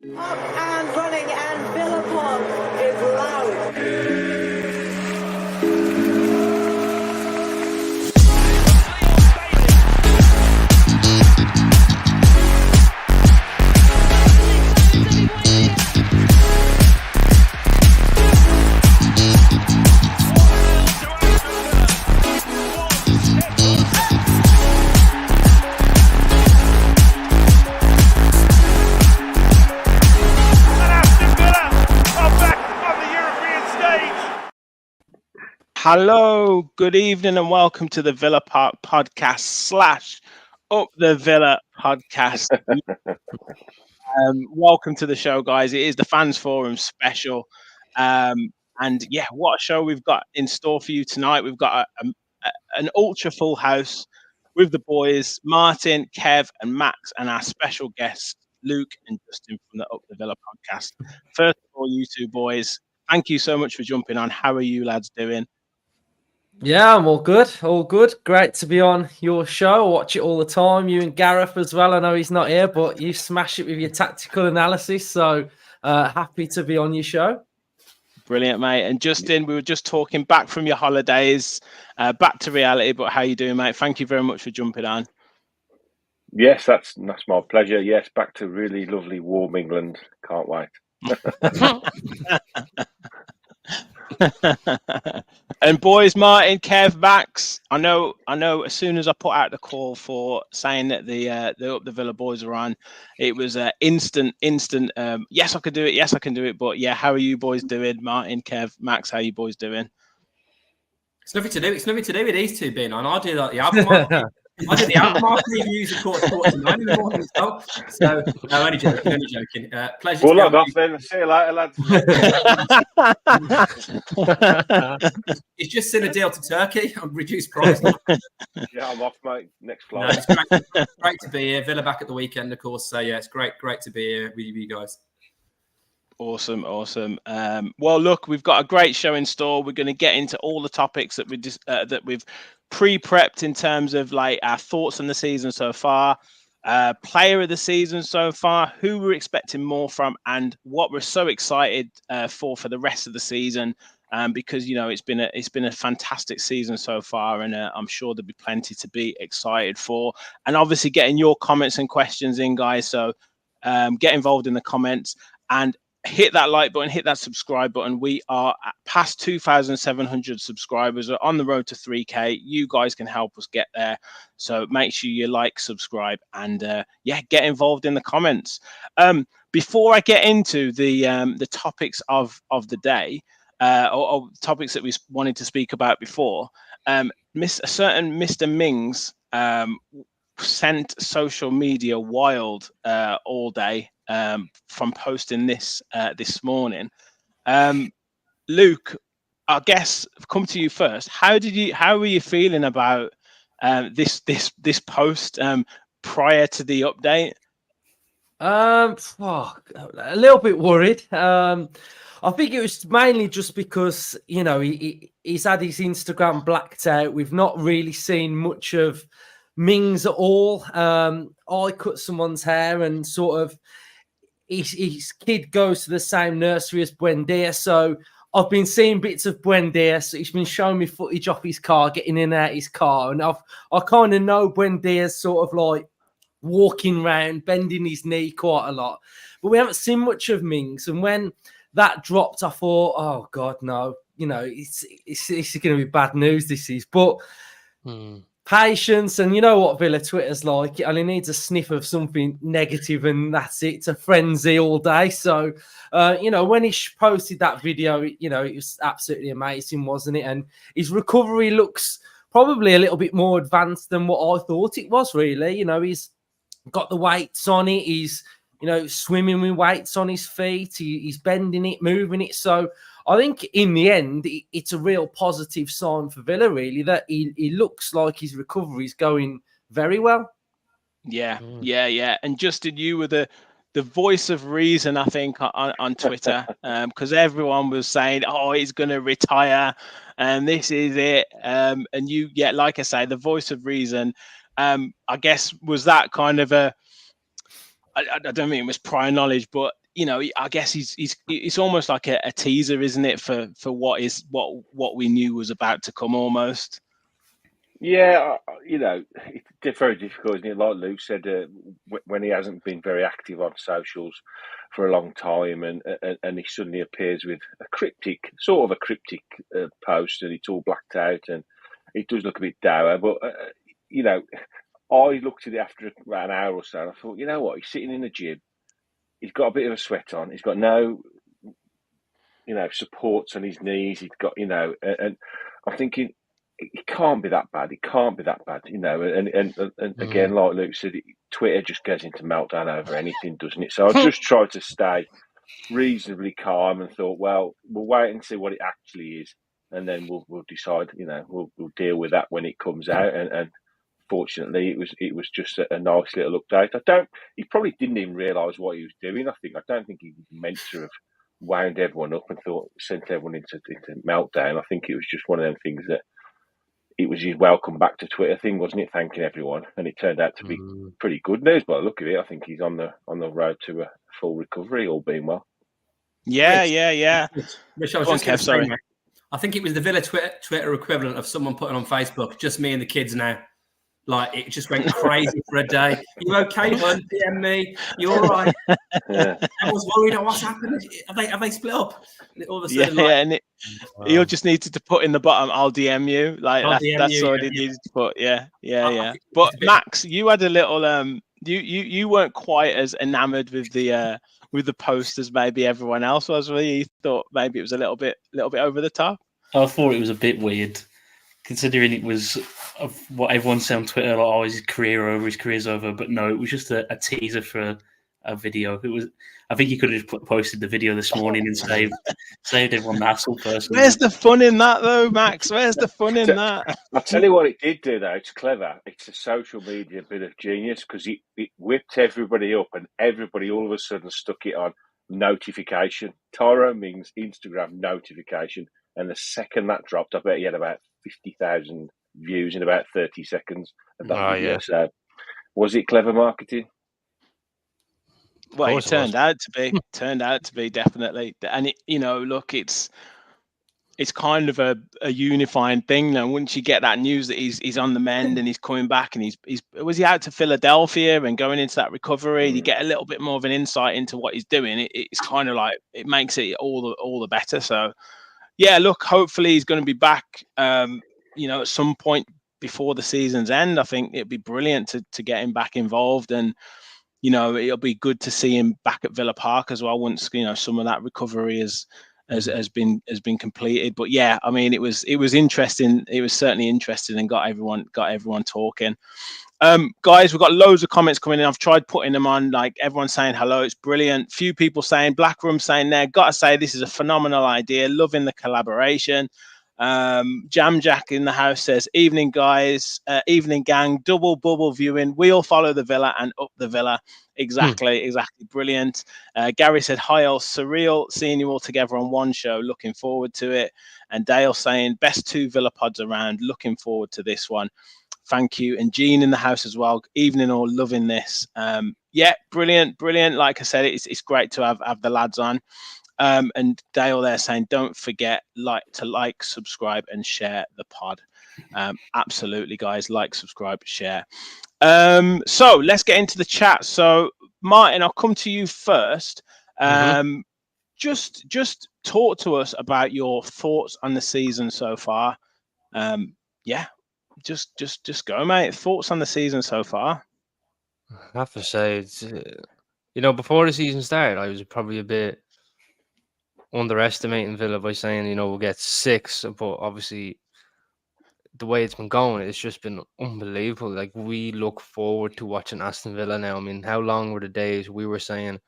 Up and running, and Villa Park is loud. Hello, good evening, and welcome to the Villa Park podcast / Up the Villa podcast. Welcome to the show, guys. It is the Fans Forum special. And yeah, what a show we've got in store for you tonight. We've got an ultra full house with the boys, Martin, Kev, and Max, and our special guests, Luke and Justin from the Up the Villa podcast. First of all, you two boys, thank you so much for jumping on. How are you lads doing? Yeah, I'm all good. All good. Great to be on your show. I watch it all the time. You and Gareth as well. I know he's not here, but you smash it with your tactical analysis. So happy to be on your show. Brilliant, mate. And Justin, we were just talking back from your holidays, back to reality. But how you doing, mate? Thank you very much for jumping on. Yes, that's my pleasure. Yes, back to really lovely, warm England. Can't wait. And boys, Martin, Kev, Max, I know. As soon as I put out the call for saying that the Up the Villa boys are on, it was instant. Yes, I can do it. Yes, I can do it. But yeah, how are you boys doing, Martin, Kev, Max? How are you boys doing? It's nothing to do. It's nothing to do with these two being on. I do like the album. I did the album reviews of quarter to 9 in the morning as well. So, no, only joking. Pleasure. We'll log off then. See you later, lads. It's just sent a deal to Turkey on reduced price. Yeah, I'm off, mate. Next flight. No, it's great to be here. Villa back at the weekend, of course. So, yeah, it's great to be here with you guys. Awesome. Well, look, we've got a great show in store. We're going to get into all the topics that we've pre-prepped in terms of like our thoughts on the season so far, player of the season so far, who we're expecting more from, and what we're so excited for the rest of the season. Because it's been a fantastic season so far, and I'm sure there'll be plenty to be excited for. And obviously, getting your comments and questions in, guys. So get involved in the comments and hit that like button, hit that subscribe button. We are at past 2,700 subscribers. We're on the road to 3K. You guys can help us get there. So make sure you like, subscribe, and get involved in the comments. Before I get into the topics of the day, or topics that we wanted to speak about before, a certain Mr. Mings sent social media wild all day from posting this morning. Luke, I guess come to you first. How were you feeling about this post prior to the update? A little bit worried. I think it was mainly just because he's had his Instagram blacked out. We've not really seen much of Mings at all. I cut someone's hair, and sort of his kid goes to the same nursery as Buendia, so I've been seeing bits of Buendia. So he's been showing me footage off his car, getting in and out his car, and I kind of know Buendia's sort of like walking around, bending his knee quite a lot, but we haven't seen much of Mings. And when that dropped, I thought, oh God, no, it's going to be bad news. This is, but. Patience, and you know what Villa Twitter's like. It only needs a sniff of something negative, and that's it. It's a frenzy all day. So, when he posted that video, it was absolutely amazing, wasn't it? And his recovery looks probably a little bit more advanced than what I thought it was, really. He's got the weights on it. He's, swimming with weights on his feet. He's bending it, moving it. So, I think in the end, it's a real positive sign for Villa, really, that he looks like his recovery is going very well. Yeah. And Justin, you were the voice of reason, I think, on Twitter, because everyone was saying, "Oh, he's going to retire, and this is it." And you, like I say, the voice of reason. I guess was that kind of a. I don't mean it was prior knowledge, but you know, I guess it's almost like a teaser, isn't it, for what we knew was about to come almost. Yeah, you know, it's very difficult, isn't it? Like Luke said, when he hasn't been very active on socials for a long time, and he suddenly appears with sort of a cryptic post, and it's all blacked out, and it does look a bit dour. But you know, I looked at it after about an hour or so, and I thought, you know what? He's sitting in the gym. He's got a bit of a sweat on. He's got no, supports on his knees. He's got, and I'm thinking, it can't be that bad. It can't be that bad, And again, like Luke said, Twitter just goes into meltdown over anything, doesn't it? So I just tried to stay reasonably calm and thought, well, we'll wait and see what it actually is, and then we'll decide. We'll deal with that when it comes out. And fortunately, it was just a nice little update. He probably didn't even realise what he was doing. I don't think he meant to have wound everyone up and sent everyone into meltdown. I think it was just one of them things that it was his welcome back to Twitter thing, wasn't it? Thanking everyone, and it turned out to be pretty good news by the look of it. I think he's on the road to a full recovery, all being well. Yeah. Rich, I was just going to say, mate, I think it was the Villa Twitter equivalent of someone putting on Facebook, just me and the kids now. Like, it just went crazy for a day. You okay, bud? DM me. You all right? Yeah. I was worried. What's happened? Have they split up? And all of a sudden, and he'll just needed to put in the bottom, I'll DM you. Like, that's all he needed to put. Yeah. But Max, you had a little you weren't quite as enamored with the post as maybe everyone else was. Really, you thought maybe it was a little bit over the top. I thought it was a bit weird, considering it was what everyone said on Twitter, like, oh, his career's over. But no, it was just a teaser for a video. It was. I think he could have just posted the video this morning and saved everyone the hassle first. Where's the fun in that, though, Max? Where's the fun in that? I'll tell you what it did do, though. It's clever. It's a social media bit of genius, because it whipped everybody up, and everybody all of a sudden stuck it on notification. Tyrone Mings Instagram notification. And the second that dropped, I bet he had about 50,000 views in about 30 seconds of that video. Yeah. So, was it clever marketing? Well, it turned out to be definitely. And it, look, it's kind of a unifying thing. Now, once you get that news that he's on the mend and he's coming back, and was he out to Philadelphia and going into that recovery? You get a little bit more of an insight into what he's doing. It's kind of like, it makes it all the better. So, yeah, look, hopefully he's going to be back. At some point before the season's end. I think it'd be brilliant to get him back involved, and it'll be good to see him back at Villa Park as well once some of that recovery has been completed. But yeah, I mean, it was interesting. It was certainly interesting and got everyone talking. Guys, we've got loads of comments coming in. I've tried putting them on, like everyone's saying hello. It's brilliant. Few people saying, Black Room saying there, got to say this is a phenomenal idea. Loving the collaboration. Jam Jack in the house says, evening guys, evening gang, double bubble viewing. We all follow the Villa and up the Villa. Exactly. Brilliant. Gary said, hi all, surreal seeing you all together on one show. Looking forward to it. And Dale saying, best 2 Villa pods around. Looking forward to this one. Thank you. And Jean in the house as well. Evening all, loving this. Yeah, brilliant. Like I said, it's great to have the lads on. And Dale there saying, don't forget to like, subscribe, and share the pod. Absolutely, guys. Like, subscribe, share. So let's get into the chat. So Martin, I'll come to you first. Just talk to us about your thoughts on the season so far. Yeah, just go, mate. Thoughts on the season so far? I have to say, it's before the season started, I was probably a bit underestimating Villa by saying, we'll get 6, but obviously the way it's been going, it's just been unbelievable. Like, we look forward to watching Aston Villa now. I mean, how long were the days we were saying,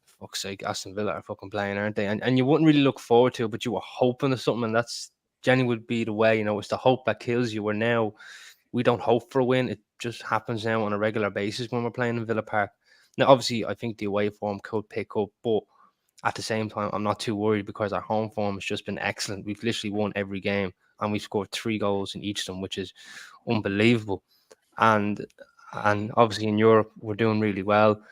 fuck's sake, Aston Villa are fucking playing, aren't they? And you wouldn't really look forward to it, but you were hoping of something, and that's genuinely would be the way, it's the hope that kills you. Where now we don't hope for a win. It just happens now on a regular basis when we're playing in Villa Park. Now, obviously, I think the away form could pick up, but at the same time, I'm not too worried because our home form has just been excellent. We've literally won every game, and we've scored 3 goals in each of them, which is unbelievable. And obviously in Europe, we're doing really well.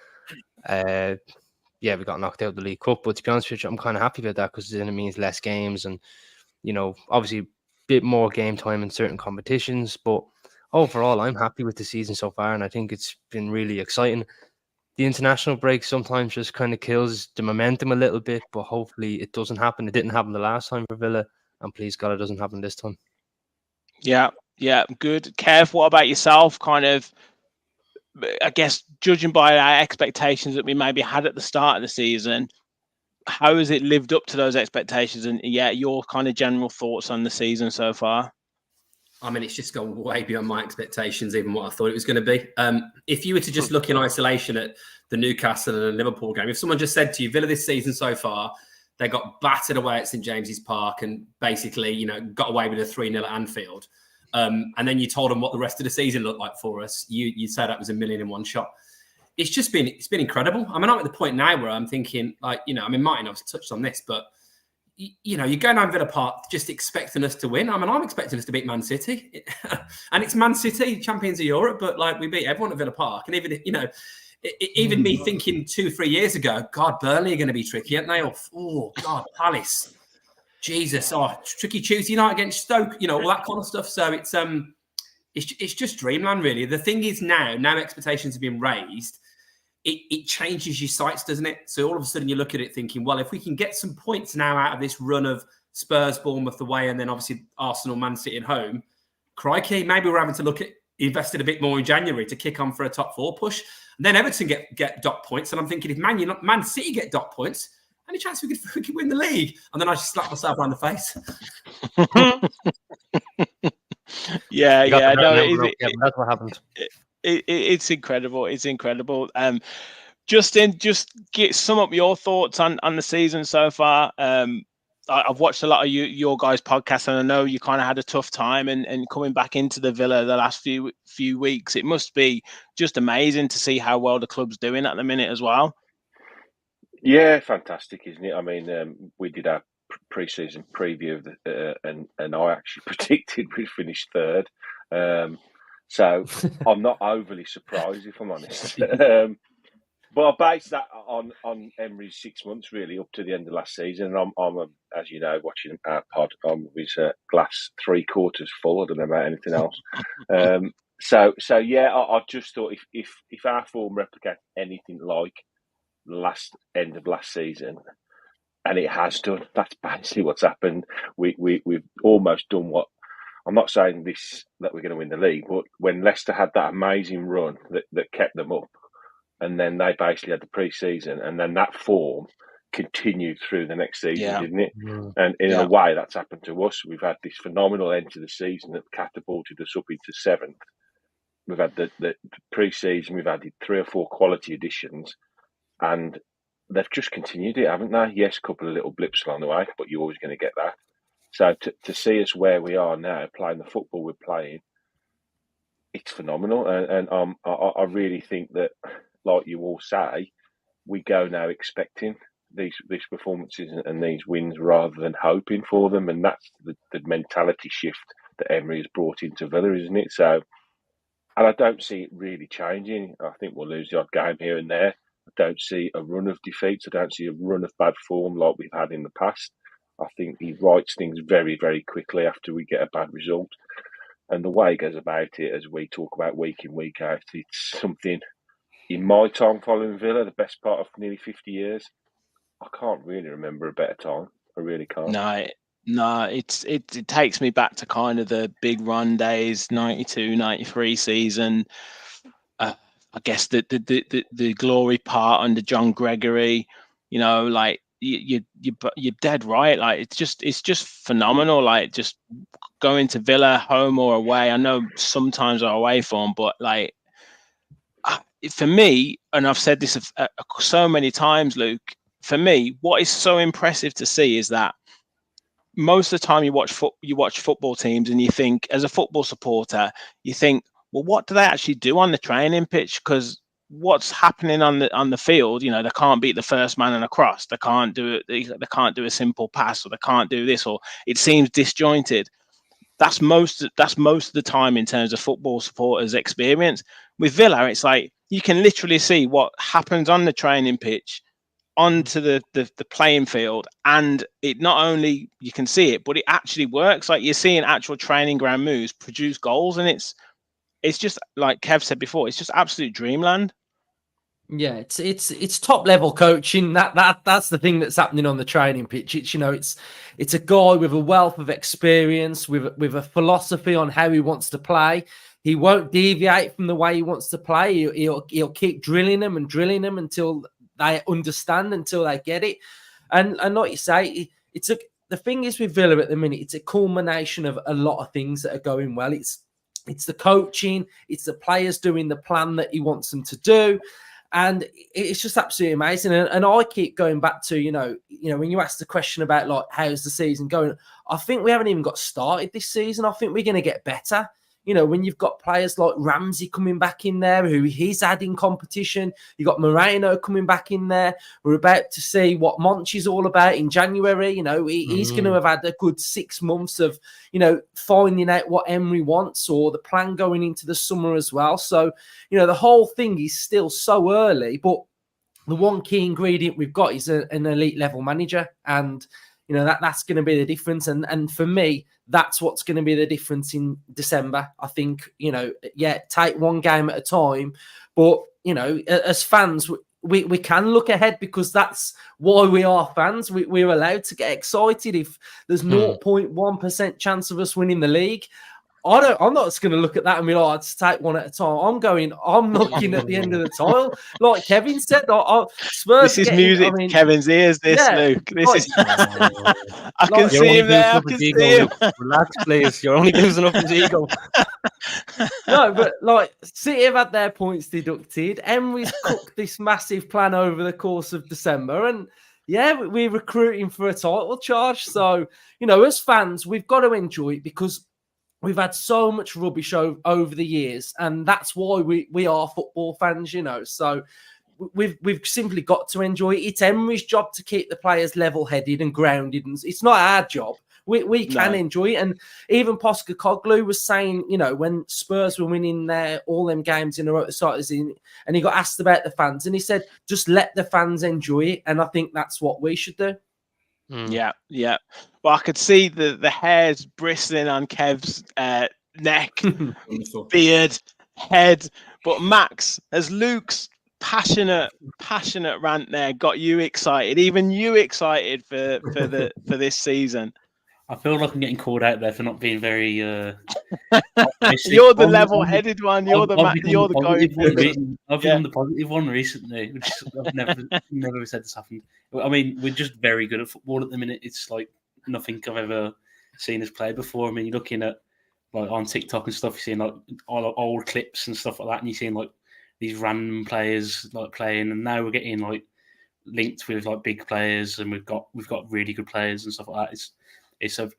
yeah, we got knocked out of the League Cup. But to be honest with you, I'm kind of happy about that because then it means less games and, obviously a bit more game time in certain competitions. But overall, I'm happy with the season so far, and I think it's been really exciting. The international break sometimes just kind of kills the momentum a little bit, but hopefully it doesn't happen. It didn't happen the last time for Villa, and please God, it doesn't happen this time. Yeah, good. Kev, what about yourself? Kind of, I guess, judging by our expectations that we maybe had at the start of the season, how has it lived up to those expectations? And yeah, your kind of general thoughts on the season so far? I mean, it's just gone way beyond my expectations, even what I thought it was going to be. If you were to just look in isolation at the Newcastle and the Liverpool game, if someone just said to you, Villa this season so far, they got battered away at St James's Park and basically, got away with a 3-0 at Anfield. And then you told them what the rest of the season looked like for us. You'd say that was a million in one shot. It's been incredible. I mean, I'm at the point now where I'm thinking, Martin obviously touched on this, but you're going down Villa Park just expecting us to win. I mean, I'm expecting us to beat Man City, and it's Man City, champions of Europe. But we beat everyone at Villa Park, and even me thinking 2-3 years ago, God, Burnley are going to be tricky, aren't they? Oh God, Palace, Jesus, tricky Tuesday night against Stoke, all that kind of stuff. So it's just dreamland, really. The thing is now expectations have been raised. It changes your sights, doesn't it? So all of a sudden you look at it thinking, well, if we can get some points now out of this run of Spurs, Bournemouth away, and then obviously Arsenal, Man City at home, crikey, maybe we're having to look at invested a bit more in January to kick on for a top 4 push. And then Everton get dot points. And I'm thinking, if Man City get dot points, any chance we could win the league? And then I just slap myself around the face. That's what happened. It's incredible. It's incredible. Justin, just sum up your thoughts on the season so far. I've watched a lot of your guys' podcasts, and I know you kind of had a tough time and coming back into the Villa the last few weeks. It must be just amazing to see how well the club's doing at the minute as well. Yeah, fantastic, isn't it? I mean, we did our pre-season preview and I actually predicted we'd finish third. So I'm not overly surprised, if I'm honest. But I based that on Emery's 6 months, really, up to the end of last season. And I'm as you know, watching our pod, I'm with glass 3/4 full. I don't know about anything else. So yeah, I just thought if our form replicates anything like end of last season, and it has done, that's basically what's happened. We've almost done what. I'm not saying that we're going to win the league, but when Leicester had that amazing run that kept them up, and then they basically had the pre-season, and then that form continued through the next season, didn't it? And in a way, that's happened to us. We've had this phenomenal end to the season that catapulted us up into 7th. We've had the pre-season, we've added 3 or 4 quality additions, and they've just continued it, haven't they? Yes, a couple of little blips along the way, but you're always going to get that. So to see us where we are now, playing the football we're playing, it's phenomenal. And I really think that, like you all say, we go now expecting these performances and these wins rather than hoping for them. And that's the mentality shift that Emery has brought into Villa, isn't it? So, and I don't see it really changing. I think we'll lose the odd game here and there. I don't see a run of defeats. I don't see a run of bad form like we've had in the past. I think he writes things very, very quickly after we get a bad result. And the way he goes about it, as we talk about week in, week out, it's something, in my time following Villa, the best part of nearly 50 years, I can't really remember a better time. I really can't. No, it takes me back to kind of the big run days, 92, 93 season. I guess the glory part under John Gregory, you're dead right. Like it's just phenomenal. Like just going to Villa, home or away. I know sometimes our away form, but like for me, and I've said this so many times, Luke. For me, what is so impressive to see is that most of the time you watch football teams and you think, as a football supporter, you think, well, what do they actually do on the training pitch? Because what's happening on the field, they can't beat the first man in a cross. They can't do it. They can't do a simple pass, or they can't do this, or it seems disjointed. That's most of the time in terms of football supporters' experience. With Villa, it's like you can literally see what happens on the training pitch onto the playing field, and it not only you can see it, but it actually works. Like you're seeing actual training ground moves produce goals, and it's just like Kev said before, it's just absolute dreamland. Yeah, it's top level coaching. That's the thing that's happening on the training pitch. It's a guy with a wealth of experience, with a philosophy on how he wants to play. He won't deviate from the way he wants to play. He'll keep drilling them until they understand, until they get it. And like you say, the thing is with Villa at the minute, it's a culmination of a lot of things that are going well. It's the coaching, it's the players doing the plan that he wants them to do. And it's just absolutely amazing. And I keep going back to, when you ask the question about like, how's the season going? I think we haven't even got started this season. I think we're going to get better. When you've got players like Ramsey coming back in there, who he's adding competition. You've got Moreno coming back in there. We're about to see what Monchi's all about in January. He's going to have had a good 6 months of, finding out what Emery wants, or the plan going into the summer as well. So, the whole thing is still so early, but the one key ingredient we've got is an elite level manager. And, that's going to be the difference. And for me, that's what's going to be the difference in December. I think, take one game at a time. But, as fans, we can look ahead, because that's why we are fans. We're allowed to get excited if there's 0.1% chance of us winning the league. I'm not just going to look at that and be like, let's take one at a time. I'm looking at the end of the tile. Like Kevin said, Spurs. This is music to Kevin's ears, Luke. This is. I can see him there. I can see him. Relax, please. You're only losing up his ego. No, but like City have had their points deducted. Emery's cooked this massive plan over the course of December, and we're recruiting for a title charge. So, as fans, we've got to enjoy it, because we've had so much rubbish over the years, and that's why we are football fans, So we've simply got to enjoy it. It's Emery's job to keep the players level-headed and grounded, and it's not our job. We can enjoy it. And even Postecoglou was saying, when Spurs were winning all them games in a row at the start of the season, and he got asked about the fans, and he said, just let the fans enjoy it. And I think that's what we should do. Yeah. Well, I could see the hairs bristling on Kev's neck, beard, head. But Max, as Luke's passionate rant there got you excited, even you excited for this season. I feel like I'm getting called out there for not being very. You're the level-headed one. You're the guy. I've been on the positive one recently, which I've never said this happened. I mean, we're just very good at football at the minute. It's like nothing I've ever seen us play before. I mean, you're looking at like on TikTok and stuff. You're seeing like all old clips and stuff like that, and you're seeing like these random players like playing, and now we're getting like linked with like big players, and we've got really good players and stuff like that. It's the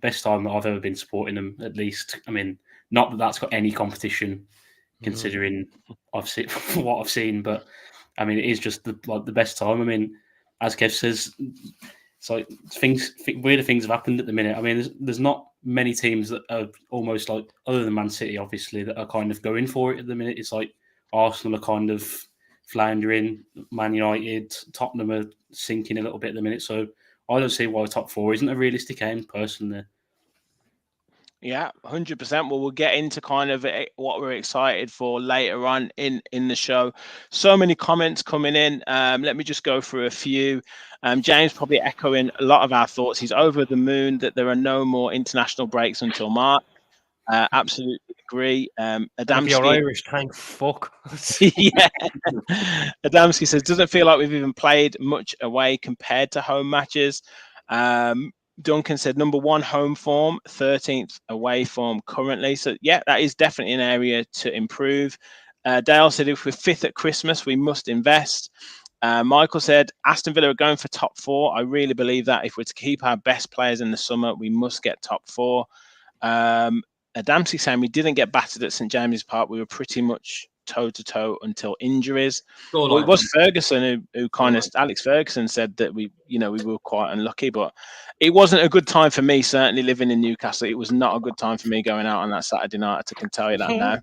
best time that I've ever been supporting them, at least. I mean, not that that's got any competition, considering I've seen what I've seen, but I mean, it is just the best time. I mean, as Kev says, it's like weirder things have happened at the minute. I mean, there's not many teams that are almost like, other than Man City, obviously, that are kind of going for it at the minute. It's like Arsenal are kind of floundering, Man United, Tottenham are sinking a little bit at the minute. So I don't see why top four isn't a realistic aim, personally. Yeah, 100%. Well, we'll get into kind of what we're excited for later on in the show. So many comments coming in. Let me just go through a few. James probably echoing a lot of our thoughts. He's over the moon that there are no more international breaks until March. Absolutely agree. Adamski, you're Irish, thank fuck. Yeah. Adamski says, doesn't feel like we've even played much away compared to home matches. Duncan said, number 1 home form, 13th away form currently. So, yeah, that is definitely an area to improve. Dale said, if we're 5th at Christmas, we must invest. Michael said, Aston Villa are going for top 4. I really believe that if we're to keep our best players in the summer, we must get top 4. Adamski saying we didn't get battered at St James's Park. We were pretty much toe-to-toe until injuries. Well, it was Ferguson who kind of, Alex Ferguson said that we were quite unlucky, but it wasn't a good time for me, certainly living in Newcastle. It was not a good time for me going out on that Saturday night. I can tell you that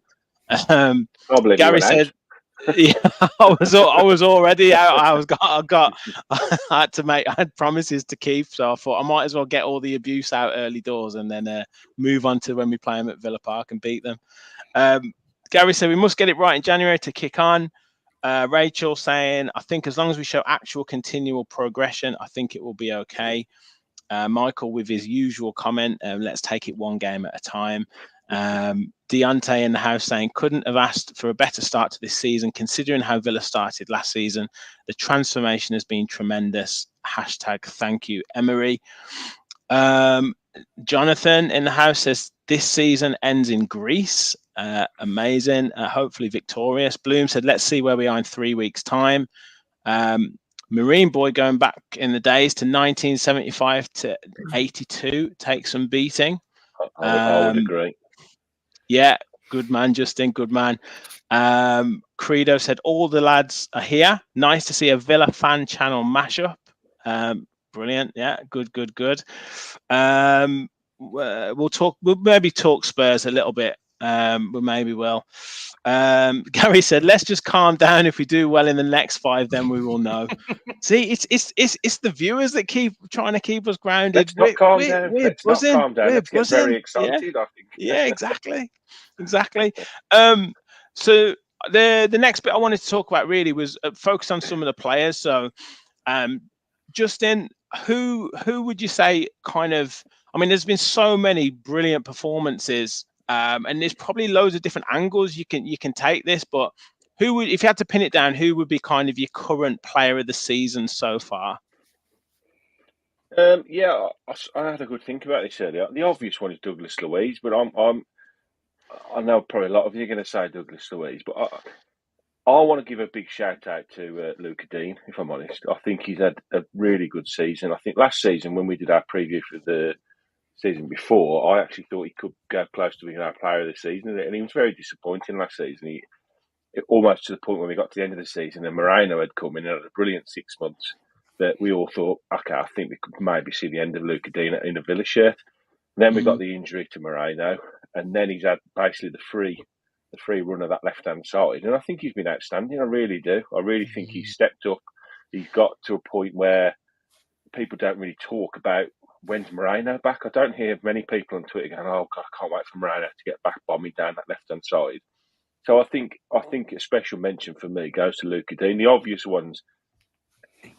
now. Gary said, Yeah, I was already out. I had promises to keep, so I thought I might as well get all the abuse out early doors and then move on to when we play them at Villa Park and beat them. Gary said we must get it right in January to kick on. Rachel saying, I think as long as we show actual continual progression, I think it will be okay. Michael with his usual comment, let's take it one game at a time. Deontay in the house saying, couldn't have asked for a better start to this season, considering how Villa started last season. The transformation has been tremendous. Hashtag thank you, Emery. Jonathan in the house says, this season ends in Greece. Amazing. Hopefully victorious. Bloom said, let's see where we are in 3 weeks' time. Marine Boy going back in the days to 1975 to 82 takes some beating. I would agree. Yeah, good man, Justin. Good man. Credo said, all the lads are here. Nice to see a Villa fan channel mashup. Brilliant. Yeah, good. We'll maybe talk Spurs a little bit. We maybe will. Gary said, let's just calm down. If we do well in the next 5, then we will know. See, it's the viewers that keep trying to keep us grounded. Let's not calm down. Let's not calm down. Let's get very excited, I think. Yeah, exactly. So the next bit I wanted to talk about really was focus on some of the players. So, Justin, who would you say kind of? I mean, there's been so many brilliant performances, and there's probably loads of different angles you can take this. But who would, if you had to pin it down, who would be kind of your current player of the season so far? Yeah, I had a good think about this earlier. The obvious one is Douglas Luiz, but I know probably a lot of you are going to say Douglas Luiz, but I want to give a big shout out to Luca Dean, if I'm honest. I think he's had a really good season. I think last season when we did our preview for the season before, I actually thought he could go close to being our player of the season, and he was very disappointing last season. Almost to the point when we got to the end of the season and Moreno had come in and had a brilliant 6 months, that we all thought, okay, I think we could maybe see the end of Luca Dean in a Villa shirt. And then we got the injury to Moreno, and then he's had basically the free run of that left-hand side. And I think he's been outstanding. I really do. I really think he's stepped up. He's got to a point where people don't really talk about when's Moreno back. I don't hear many people on Twitter going, oh, God, I can't wait for Moreno to get back bombing down that left-hand side. So I think a special mention for me goes to Luca Dean. The obvious ones,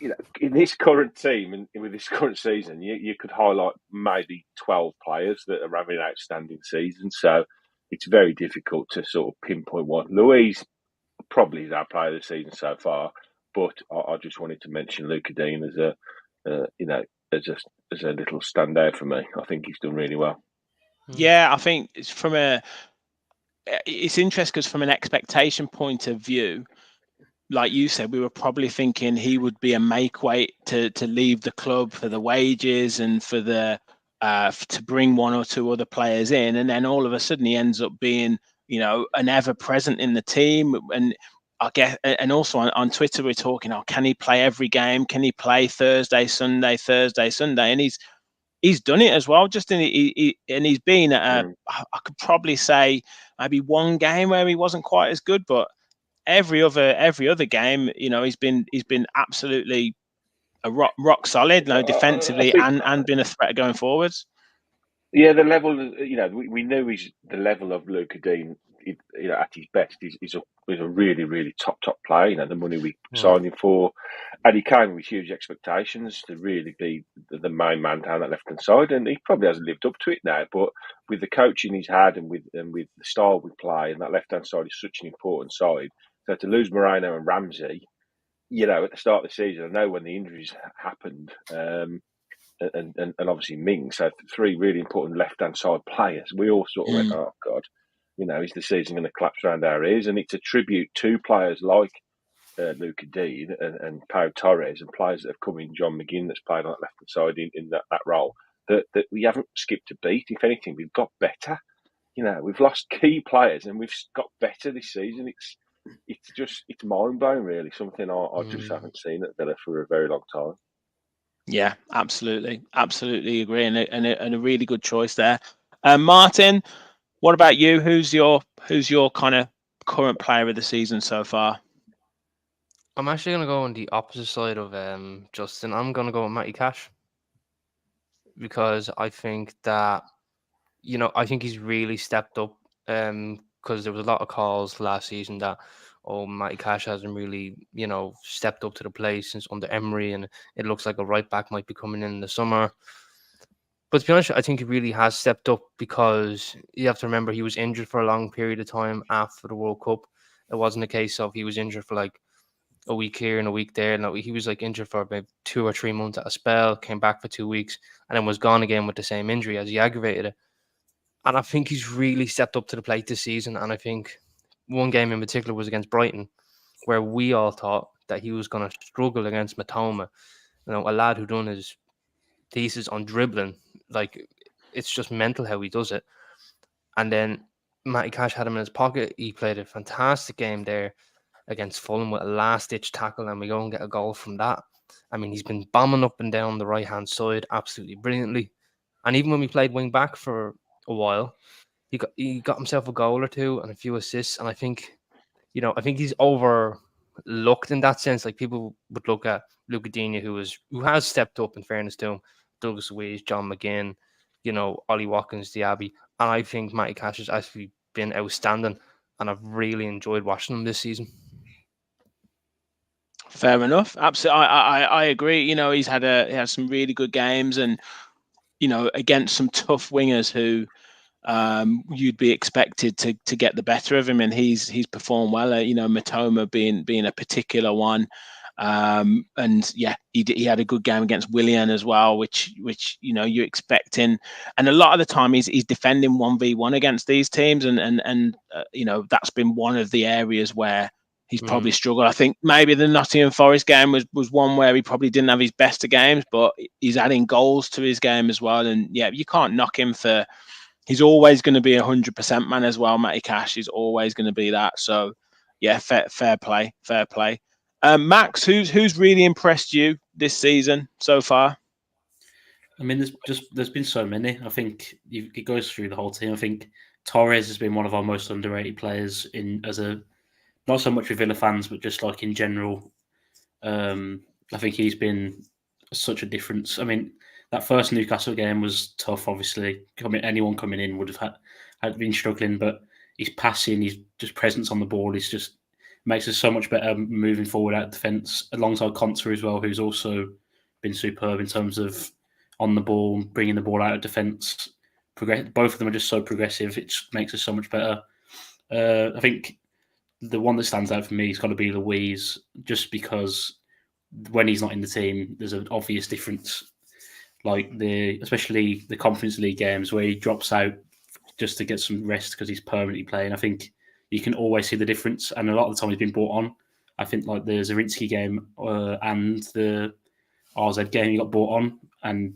in this current team and with this current season, you could highlight maybe 12 players that are having an outstanding season. So it's very difficult to sort of pinpoint one. Luiz probably is our player of the season so far, but I just wanted to mention Luca Dean as a little standout for me. I think he's done really well. Yeah, I think it's interesting because from an expectation point of view, like you said, we were probably thinking he would be a make weight to leave the club for the wages and for the to bring one or two other players in, and then all of a sudden he ends up being, an ever present in the team. And I guess, and also on Twitter we're talking, can he play every game? Can he play Thursday, Sunday, and he's done it as well. Just he's been at I could probably say maybe one game where he wasn't quite as good, but every other game, he's been absolutely a rock solid, defensively and been a threat going forwards. Yeah, the level, we knew he's the level of Luca Dean. At his best, he's a really, really top player. The money we signed him for, and he came with huge expectations to really be the main man down that left hand side, and he probably hasn't lived up to it now. But with the coaching he's had and with the style we play, and that left hand side is such an important side. So to lose Moreno and Ramsey, at the start of the season, I know when the injuries happened, and obviously Mings, so 3 really important left-hand side players. We all sort of went, oh, God, is the season going to collapse around our ears? And it's a tribute to players like Luca Dean and Pau Torres and players that have come in, John McGinn that's played on that left-hand side in that role, that we haven't skipped a beat. If anything, we've got better. We've lost key players and we've got better this season. It's mind-blowing, really. Something I just haven't seen at Villa for a very long time. Yeah, absolutely agree, and a really good choice there. Martin, what about you? Who's your kind of current player of the season so far? I'm actually going to go on the opposite side of Justin. I'm going to go with Matty Cash because I think that, I think he's really stepped up because there was a lot of calls last season that, Matty Cash hasn't really, stepped up to the plate since under Emery, and it looks like a right back might be coming in the summer. But to be honest, I think he really has stepped up because you have to remember he was injured for a long period of time after the World Cup. It wasn't a case of he was injured for like a week here and a week there. No, he was like injured for about 2 or 3 months at a spell, came back for 2 weeks, and then was gone again with the same injury as he aggravated it. And I think he's really stepped up to the plate this season. And I think one game in particular was against Brighton, where we all thought that he was going to struggle against Matoma. A lad who done his thesis on dribbling. Like, it's just mental how he does it. And then Matty Cash had him in his pocket. He played a fantastic game there against Fulham with a last-ditch tackle, and we go and get a goal from that. I mean, he's been bombing up and down the right-hand side absolutely brilliantly. And even when we played wing-back for a while, he got himself a goal or two and a few assists. And I think, I think he's overlooked in that sense. Like, people would look at Luca Digne, who has stepped up, in fairness to him, Douglas Luiz, John McGinn, Ollie Watkins, Diaby. And I think Matty Cash has actually been outstanding, and I've really enjoyed watching him this season. Fair enough. Absolutely, I agree. He has some really good games, and against some tough wingers who you'd be expected to get the better of him, and he's performed well. Matoma being a particular one. And yeah, he had a good game against Willian as well, which you're expecting. And a lot of the time he's defending 1v1 against these teams, and that's been one of the areas where he's probably struggled. I think maybe the Nottingham Forest game was one where he probably didn't have his best of games, but he's adding goals to his game as well. And yeah, you can't knock him for. He's always going to be 100% man as well. Matty Cash is always going to be that. So yeah, fair play. Max, who's really impressed you this season so far? I mean, there's been so many. I think it goes through the whole team. I think Torres has been one of our most underrated players not so much with Villa fans, but just like in general. I think he's been such a difference. I mean, that first Newcastle game was tough. Obviously, anyone coming in would have had been struggling, but his passing, his just presence on the ball is just makes us so much better moving forward out of defence, alongside Konsa as well, who's also been superb in terms of on the ball, bringing the ball out of defence. Both of them are just so progressive. It makes us so much better. I think the one that stands out for me has got to be Luiz, just because when he's not in the team, there's an obvious difference. Like especially the Conference League games where he drops out just to get some rest because he's permanently playing. I think you can always see the difference, and a lot of the time he's been brought on. I think like the Zarinsky game and the RZ game he got brought on, and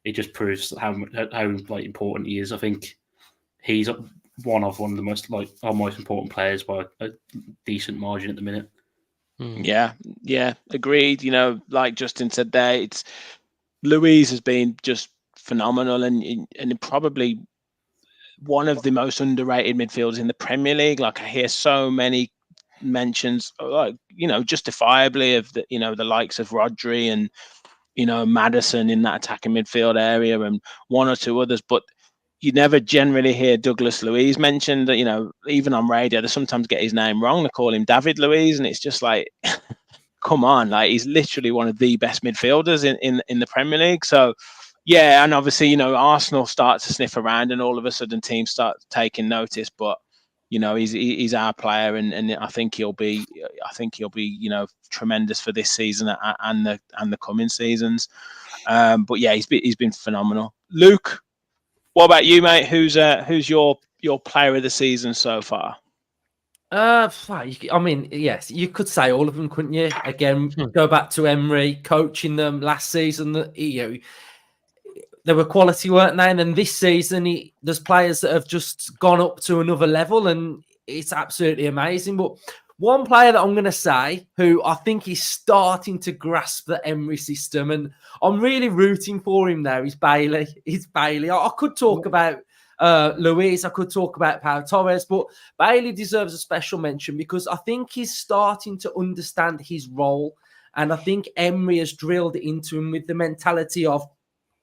it just proves how like important he is. I think he's one of the most our most important players by a decent margin at the minute. Yeah, agreed. Like Justin said there, Luiz has been just phenomenal, and probably one of the most underrated midfielders in the Premier League. Like, I hear so many mentions, like, justifiably, of the likes of Rodri and Maddison in that attacking midfield area, and one or two others, but you never generally hear Douglas Luiz mentioned. Even on radio, they sometimes get his name wrong. They call him David Luiz, and it's just like, come on, like, he's literally one of the best midfielders in the Premier League. So yeah, and obviously, Arsenal start to sniff around, and all of a sudden teams start taking notice. But he's our player, and I think he'll be tremendous for this season and the coming seasons. But yeah, he's been phenomenal. Luke, what about you, mate? Who's your player of the season so far? I mean, yes, you could say all of them, couldn't you? Again, go back to Emery coaching them last season. They were quality, weren't they? And then this season, there's players that have just gone up to another level, and it's absolutely amazing. But one player that I'm going to say, who I think is starting to grasp the Emery system, and I'm really rooting for him there, is Bailey. I could talk about Luis, I could talk about Pau Torres, but Bailey deserves a special mention because I think he's starting to understand his role. And I think Emery has drilled it into him with the mentality of,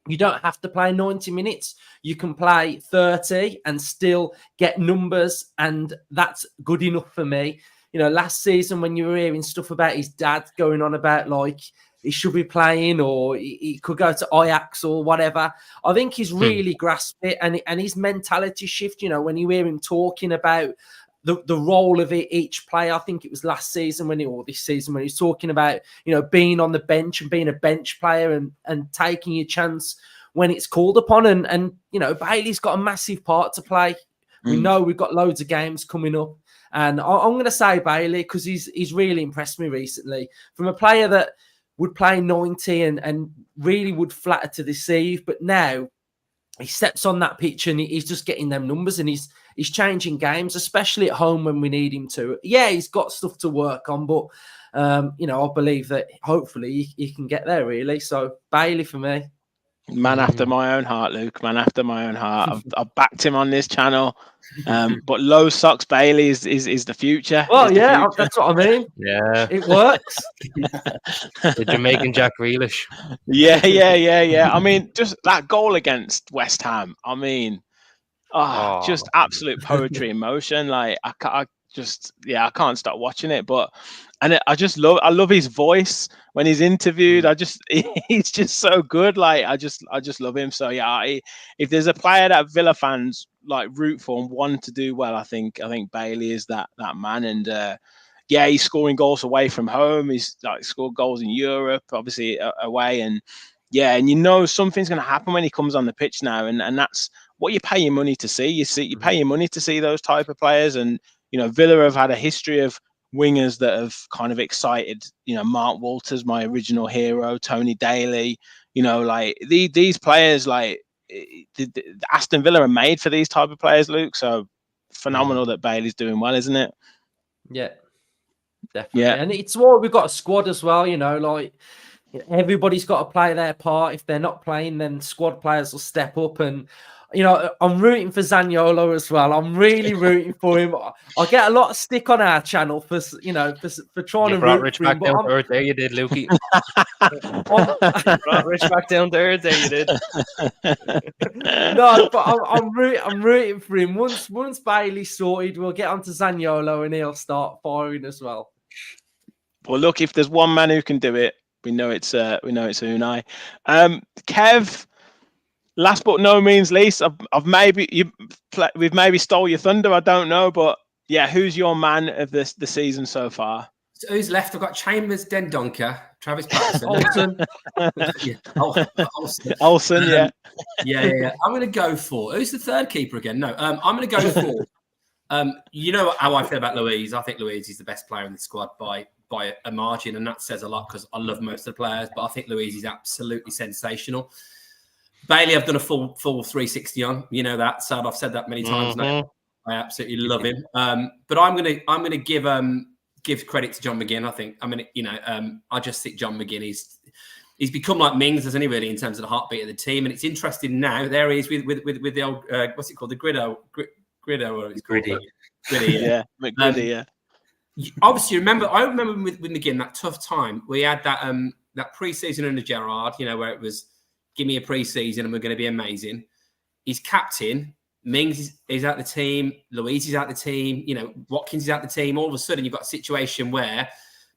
you don't have to play 90 minutes. You can play 30 and still get numbers. And that's good enough for me. You know, last season when you were hearing stuff about his dad going on about like he should be playing or he could go to Ajax or whatever, I think he's really grasped it. And his mentality shift, you know, when you hear him talking about the role of each player, I think it was last season or this season when he's talking about, you know, being on the bench and being a bench player and taking your chance when it's called upon. And you know, Bailey's got a massive part to play. We know we've got loads of games coming up. And I'm going to say Bailey because he's really impressed me recently. From a player that would play 90 and really would flatter to deceive, but now he steps on that pitch and he's just getting them numbers and he's changing games, especially at home when we need him to. Yeah, he's got stuff to work on, but you know, I believe that hopefully he can get there really. So Bailey for me. Man after my own heart, Luke. Man after my own heart. I've backed him on this channel. But low socks Bailey is the future. Well, yeah, that's what I mean. Yeah, it works. The Jamaican Jack Grealish. Yeah. I mean, just that goal against West Ham. I mean, just absolute poetry in motion. Like I can't stop watching it. But I love his voice when he's interviewed. He's just so good. Like I just love him. So yeah, if there's a player that Villa fans like root for and want to do well, I think Bailey is that man. And yeah, he's scoring goals away from home. He's like scored goals in Europe, obviously away. And yeah, and you know something's going to happen when he comes on the pitch now, and that's what you pay your money to see. You pay your money to see those type of players, and you know Villa have had a history of wingers that have kind of excited. You know, Mark Walters, my original hero, Tony Daly. You know, like these players, like the Aston Villa are made for these type of players, Luke. So phenomenal that Bailey's doing well, isn't it? Yeah, definitely. Yeah, and it's what we've got a squad as well. You know, like. Everybody's got to play their part. If they're not playing, then squad players will step up. And, you know, I'm rooting for Zaniolo as well. I'm really rooting for him. I get a lot of stick on our channel for, you know, for trying to root Rich for him. back down to earth there, you did, Lukey. Brought Rich back down to earth there, you did. No, but I'm rooting for him. Once Bailey's sorted, we'll get onto Zaniolo and he'll start firing as well. Well, look, if there's one man who can do it, we know it's Unai. Kev, last but no means least, we've maybe stole your thunder. I don't know, but yeah, who's your man of the season so far? So who's left? I've got Chambers, Dendoncker, Travis Patterson, Olsen, yeah. Yeah. I'm going to go for who's the third keeper again? No, I'm going to go for. You know how I feel about Luis. I think Luis is the best player in the squad by a margin, and that says a lot because I love most of the players, but I think Luis is absolutely sensational. Bailey, I've done a full 360 on, you know that, so I've said that many times now. I absolutely love him. But I'm gonna give credit to John McGinn. I think I just think John McGinn he's become like Mings, hasn't he, really, in terms of the heartbeat of the team. And it's interesting now. There he is with the old what's it called, the Griddo, or it's Griddy. Griddy, yeah, McGriddy, yeah. Obviously, I remember with McGinn that tough time. We had that pre-season under Gerrard, you know, where it was give me a pre-season and we're going to be amazing. He's captain. Mings is out the team. Luis is out the team. You know, Watkins is out the team. All of a sudden, you've got a situation where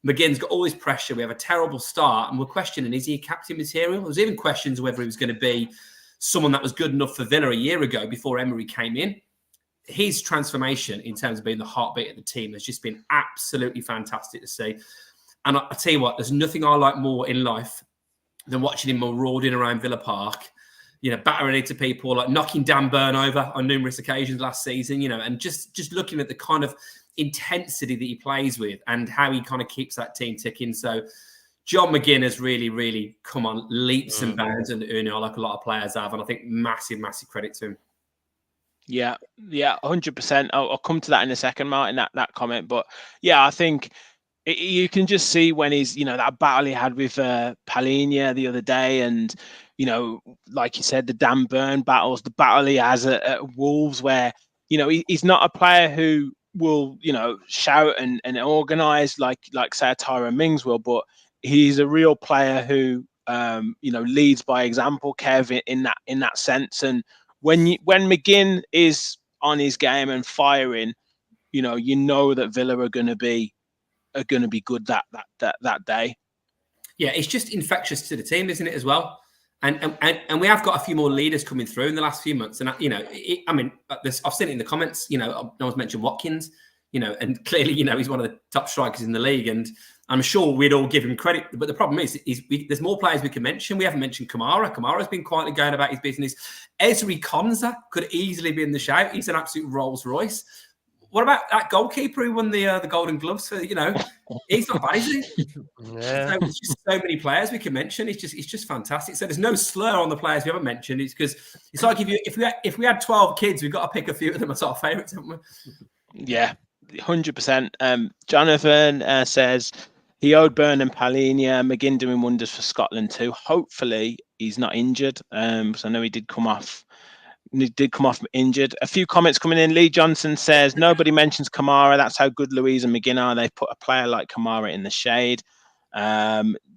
McGinn's got all this pressure. We have a terrible start, and we're questioning: is he a captain material? There was even questions whether he was going to be someone that was good enough for Villa a year ago before Emery came in. His transformation in terms of being the heartbeat of the team has just been absolutely fantastic to see. And I tell you what, there's nothing I like more in life than watching him marauding around Villa Park, you know, battering into people, like knocking Dan Burn over on numerous occasions last season, you know, and just looking at the kind of intensity that he plays with and how he kind of keeps that team ticking. So John McGinn has really, really come on leaps and bounds and Unai, like a lot of players have. And I think massive credit to him. Yeah, 100%. I'll come to that in a second, Martin, that comment. But yeah, I think You can just see when he's, that battle he had with Palhinha the other day, and like you said, the Dan Burn battles, the battle he has at Wolves, where he's not a player who will shout and organise like say Tyrone Mings will, but he's a real player who leads by example, Kev, in that sense. And when McGinn is on his game and firing, you know that Villa are going to be good that day. Yeah, it's just infectious to the team, isn't it, as well? And we have got a few more leaders coming through in the last few months. And I've seen it in the comments. No one's mentioned Watkins. And clearly, he's one of the top strikers in the league, and I'm sure we'd all give him credit. But the problem is there's more players we can mention. We haven't mentioned Kamara. Kamara's been quietly going about his business. Ezri Konsa could easily be in the shout. He's an absolute Rolls Royce. What about that goalkeeper who won the Golden Gloves? For, he's not bad, is he? Yeah. So there's just so many players we can mention. It's just fantastic. So there's no slur on the players we haven't mentioned. It's because it's like if we had 12 kids, we've got to pick a few of them as our favourites, haven't we? Yeah, 100%. Jonathan says he owed Burn and Palhinha. McGinn doing wonders for Scotland too. Hopefully he's not injured. So I know he did come off injured. A few comments coming in. Lee Johnson says nobody mentions Kamara. That's how good Louise and McGinn are. They put a player like Kamara in the shade.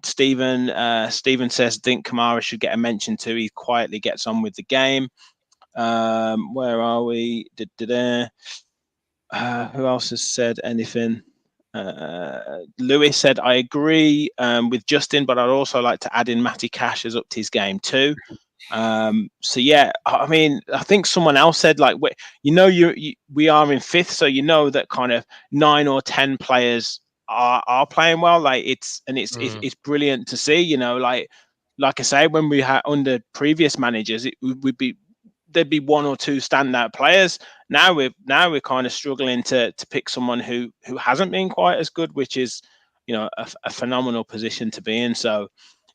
Stephen says think Kamara should get a mention too. He quietly gets on with the game. Where are we? Who else has said anything? Lewis said, I agree with Justin, but I'd also like to add in Matty Cash has upped his game too. So yeah, I mean, I think someone else said like, we are in fifth, so that kind of 9 or 10 players are playing well. Like it's brilliant to see. Like I say, when we had under previous managers, there'd be 1 or 2 standout players. Now we're kind of struggling to pick someone who hasn't been quite as good, which is a phenomenal position to be in. So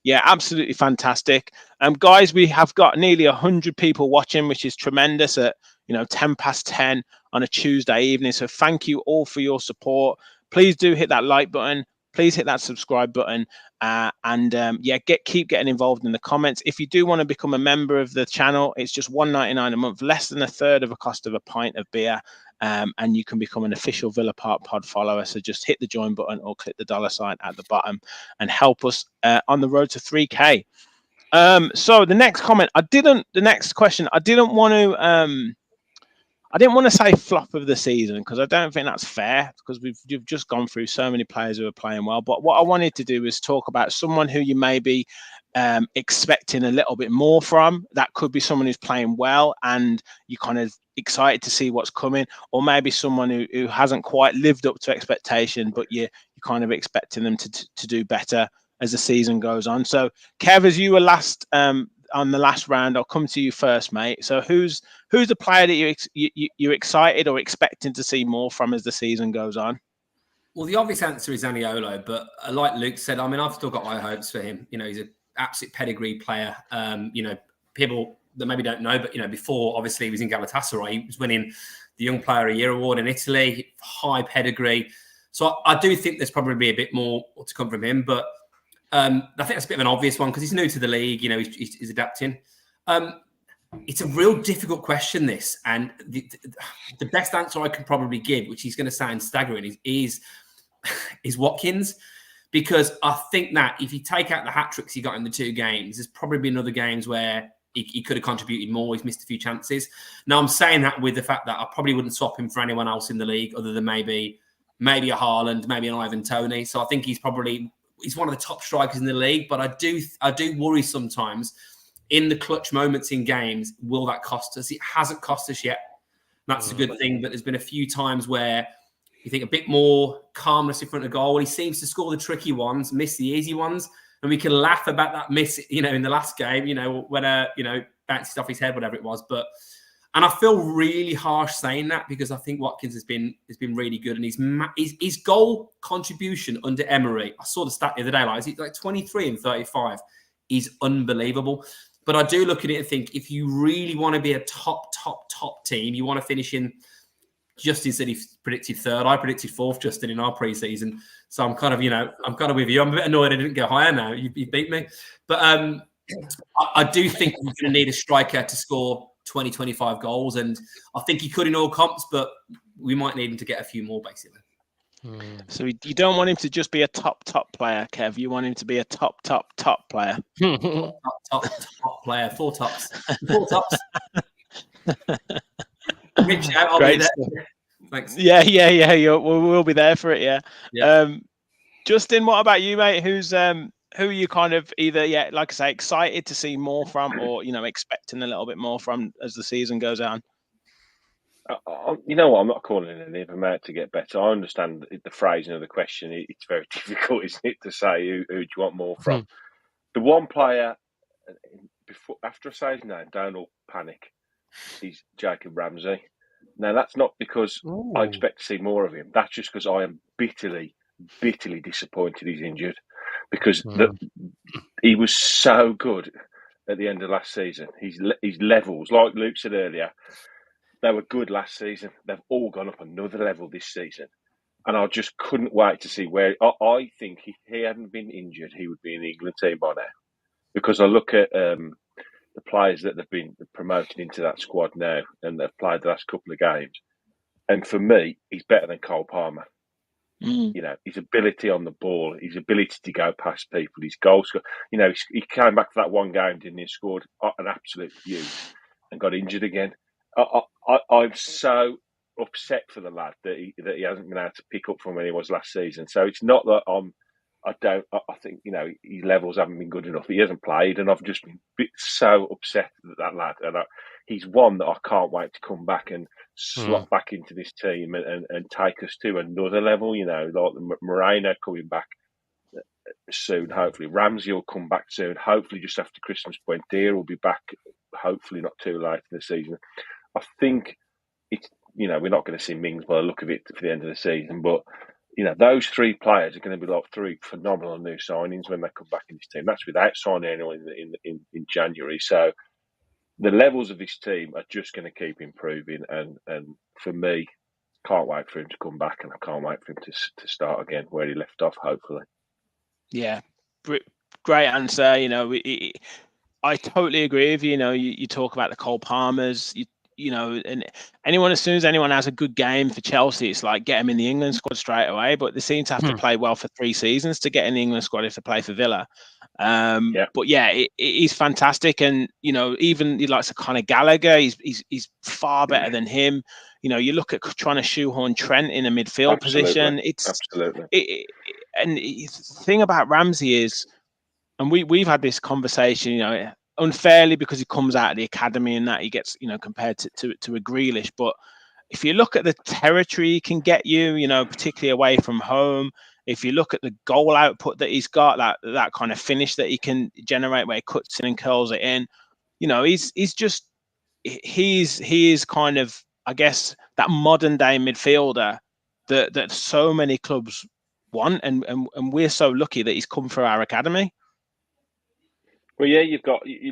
yeah, absolutely fantastic. Guys, we have got nearly 100 people watching, which is tremendous at 10:10 on a Tuesday evening. So thank you all for your support. Please do hit that like button. Please hit that subscribe button, keep getting involved in the comments. If you do want to become a member of the channel, it's just $1.99 a month, less than a third of the cost of a pint of beer, and you can become an official Villa Park Pod follower. So just hit the join button or click the $sign at the bottom and help us on the road to 3K. So the next question, I didn't want to say flop of the season because I don't think that's fair because we've just gone through so many players who are playing well. But what I wanted to do is talk about someone who you may be expecting a little bit more from. That could be someone who's playing well and you kind of excited to see what's coming, or maybe someone who hasn't quite lived up to expectation, but you're kind of expecting them to do better as the season goes on. So Kev, as you were last on the last round, I'll come to you first, mate. So who's the player that you're excited or expecting to see more from as the season goes on? Well, the obvious answer is Zaniolo, but like Luke said, I mean, I've still got high hopes for him. He's an absolute pedigree player. People that maybe don't know, but before obviously he was in Galatasaray, he was winning the Young Player of the Year award in Italy, high pedigree. So I do think there's probably a bit more to come from him, but I think that's a bit of an obvious one because he's new to the league. He's adapting. It's a real difficult question, this. And the best answer I can probably give, which is going to sound staggering, is Watkins. Because I think that if you take out the hat-tricks he got in the 2 games, there's probably been other games where he could have contributed more. He's missed a few chances. Now, I'm saying that with the fact that I probably wouldn't swap him for anyone else in the league other than maybe a Haaland, maybe an Ivan Toney. So I think he's one of the top strikers in the league, but I do worry sometimes in the clutch moments in games, will that cost us? It hasn't cost us yet. That's a good thing, but there's been a few times where you think a bit more calmness in front of goal. He seems to score the tricky ones, miss the easy ones, and we can laugh about that miss, in the last game, when bounces off his head, whatever it was. And I feel really harsh saying that because I think Watkins has been really good, and his goal contribution under Emery, I saw the stat the other day, like 23 and 35, is unbelievable. But I do look at it and think if you really want to be a top team, you want to finish in Justin said he predicted third. I predicted fourth, Justin, in our pre-season. So I'm kind of, I'm kind of with you. I'm a bit annoyed I didn't go higher now. You beat me. But I do think we're going to need a striker to score 20, 25 goals. And I think he could in all comps, but we might need him to get a few more, basically. So you don't want him to just be a top player, Kev. You want him to be a top player. top player. 4 tops. 4 tops. Reach out, I'll be there. Thanks. Yeah. We'll be there for it. Yeah. Justin, what about you, mate? Who are you kind of either, like I say, excited to see more from, or expecting a little bit more from as the season goes on? You know what? I'm not calling it an out to get better. I understand the phrasing of the question. It's very difficult, isn't it, to say who do you want more from? The one player after I say his name, don't all panic. He's Jacob Ramsey. Now that's not because I expect to see more of him. That's just because I am bitterly disappointed he's injured, because he was so good at the end of last season. His levels, like Luke said earlier, they were good last season. They've all gone up another level this season. And I just couldn't wait to see where... I think if he hadn't been injured, he would be in the England team by now. Because I look at the players that have been promoted into that squad now, and they've played the last couple of games. And for me, he's better than Cole Palmer. His ability on the ball, his ability to go past people, his goal score. He came back for that one game, didn't he? Scored an absolute beaut and got injured again. I'm so upset for the lad that he hasn't been able to pick up from where he was last season. So it's not that I think his levels haven't been good enough. He hasn't played, and I've just been so upset that lad. And he's one that I can't wait to come back and slot back into this team and take us to another level. Like Moreno coming back soon. Hopefully, Ramsey will come back soon. Hopefully, just after Christmas, Buendia will be back. Hopefully, not too late in the season. I think it's, we're not going to see Mings by the look of it for the end of the season, but, those 3 players are going to be like 3 phenomenal new signings when they come back in this team. That's without signing anyone in January. So the levels of this team are just going to keep improving. And for me, can't wait for him to come back, and I can't wait for him to start again where he left off, hopefully. Yeah, great answer. I totally agree with you. You talk about the Cole Palmers, and as soon as anyone has a good game for Chelsea, it's like get them in the England squad straight away. But they seem to have to play well for 3 seasons to get in the England squad if they play for Villa. But he's fantastic, and even he likes kind of Gallagher. He's far better than him. You look at trying to shoehorn Trent in a midfield position. And the thing about Ramsey is, and we've had this conversation, unfairly, because he comes out of the academy and that he gets, compared to a Grealish. But if you look at the territory he can get you, particularly away from home, if you look at the goal output that he's got, that kind of finish that he can generate where he cuts in and curls it in, he is kind of, I guess, that modern day midfielder that so many clubs want, and we're so lucky that he's come through our academy. Well, yeah, you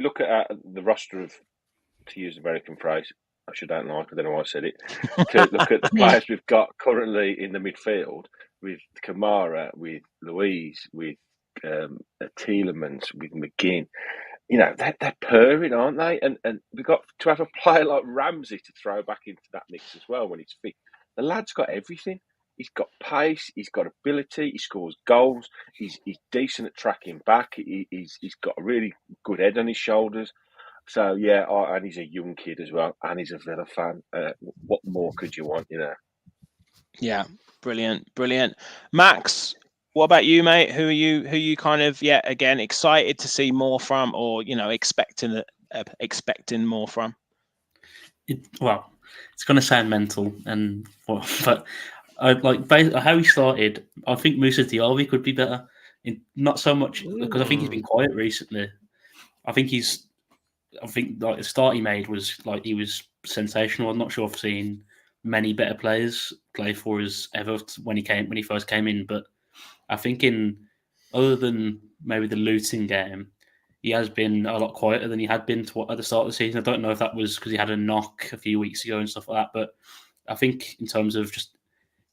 look at the roster of, to use the American phrase, I don't like, I don't know why I said it, to look at the players we've got currently in the midfield, with Kamara, with Louise, with Tielemans, with McGinn. They're purring, aren't they? And we've got to have a player like Ramsey to throw back into that mix as well when he's fit. The lad's got everything. He's got pace, he's got ability, he scores goals, he's decent at tracking back, he's got a really good head on his shoulders. So, and he's a young kid as well, and he's a Villa fan. What more could you want, Yeah, brilliant. Max, what about you, mate? Who are you kind of, again, excited to see more from, or, expecting more from? It's going to sound mental, but I like how he started. I think Moussa Diaby could be better. Not so much because I think he's been quiet recently. I think like the start he made was like, he was sensational. I'm not sure I've seen many better players play for us ever when he first came in. But I think other than maybe the Luton game, he has been a lot quieter than he had been at the start of the season. I don't know if that was because he had a knock a few weeks ago and stuff like that, but I think in terms of just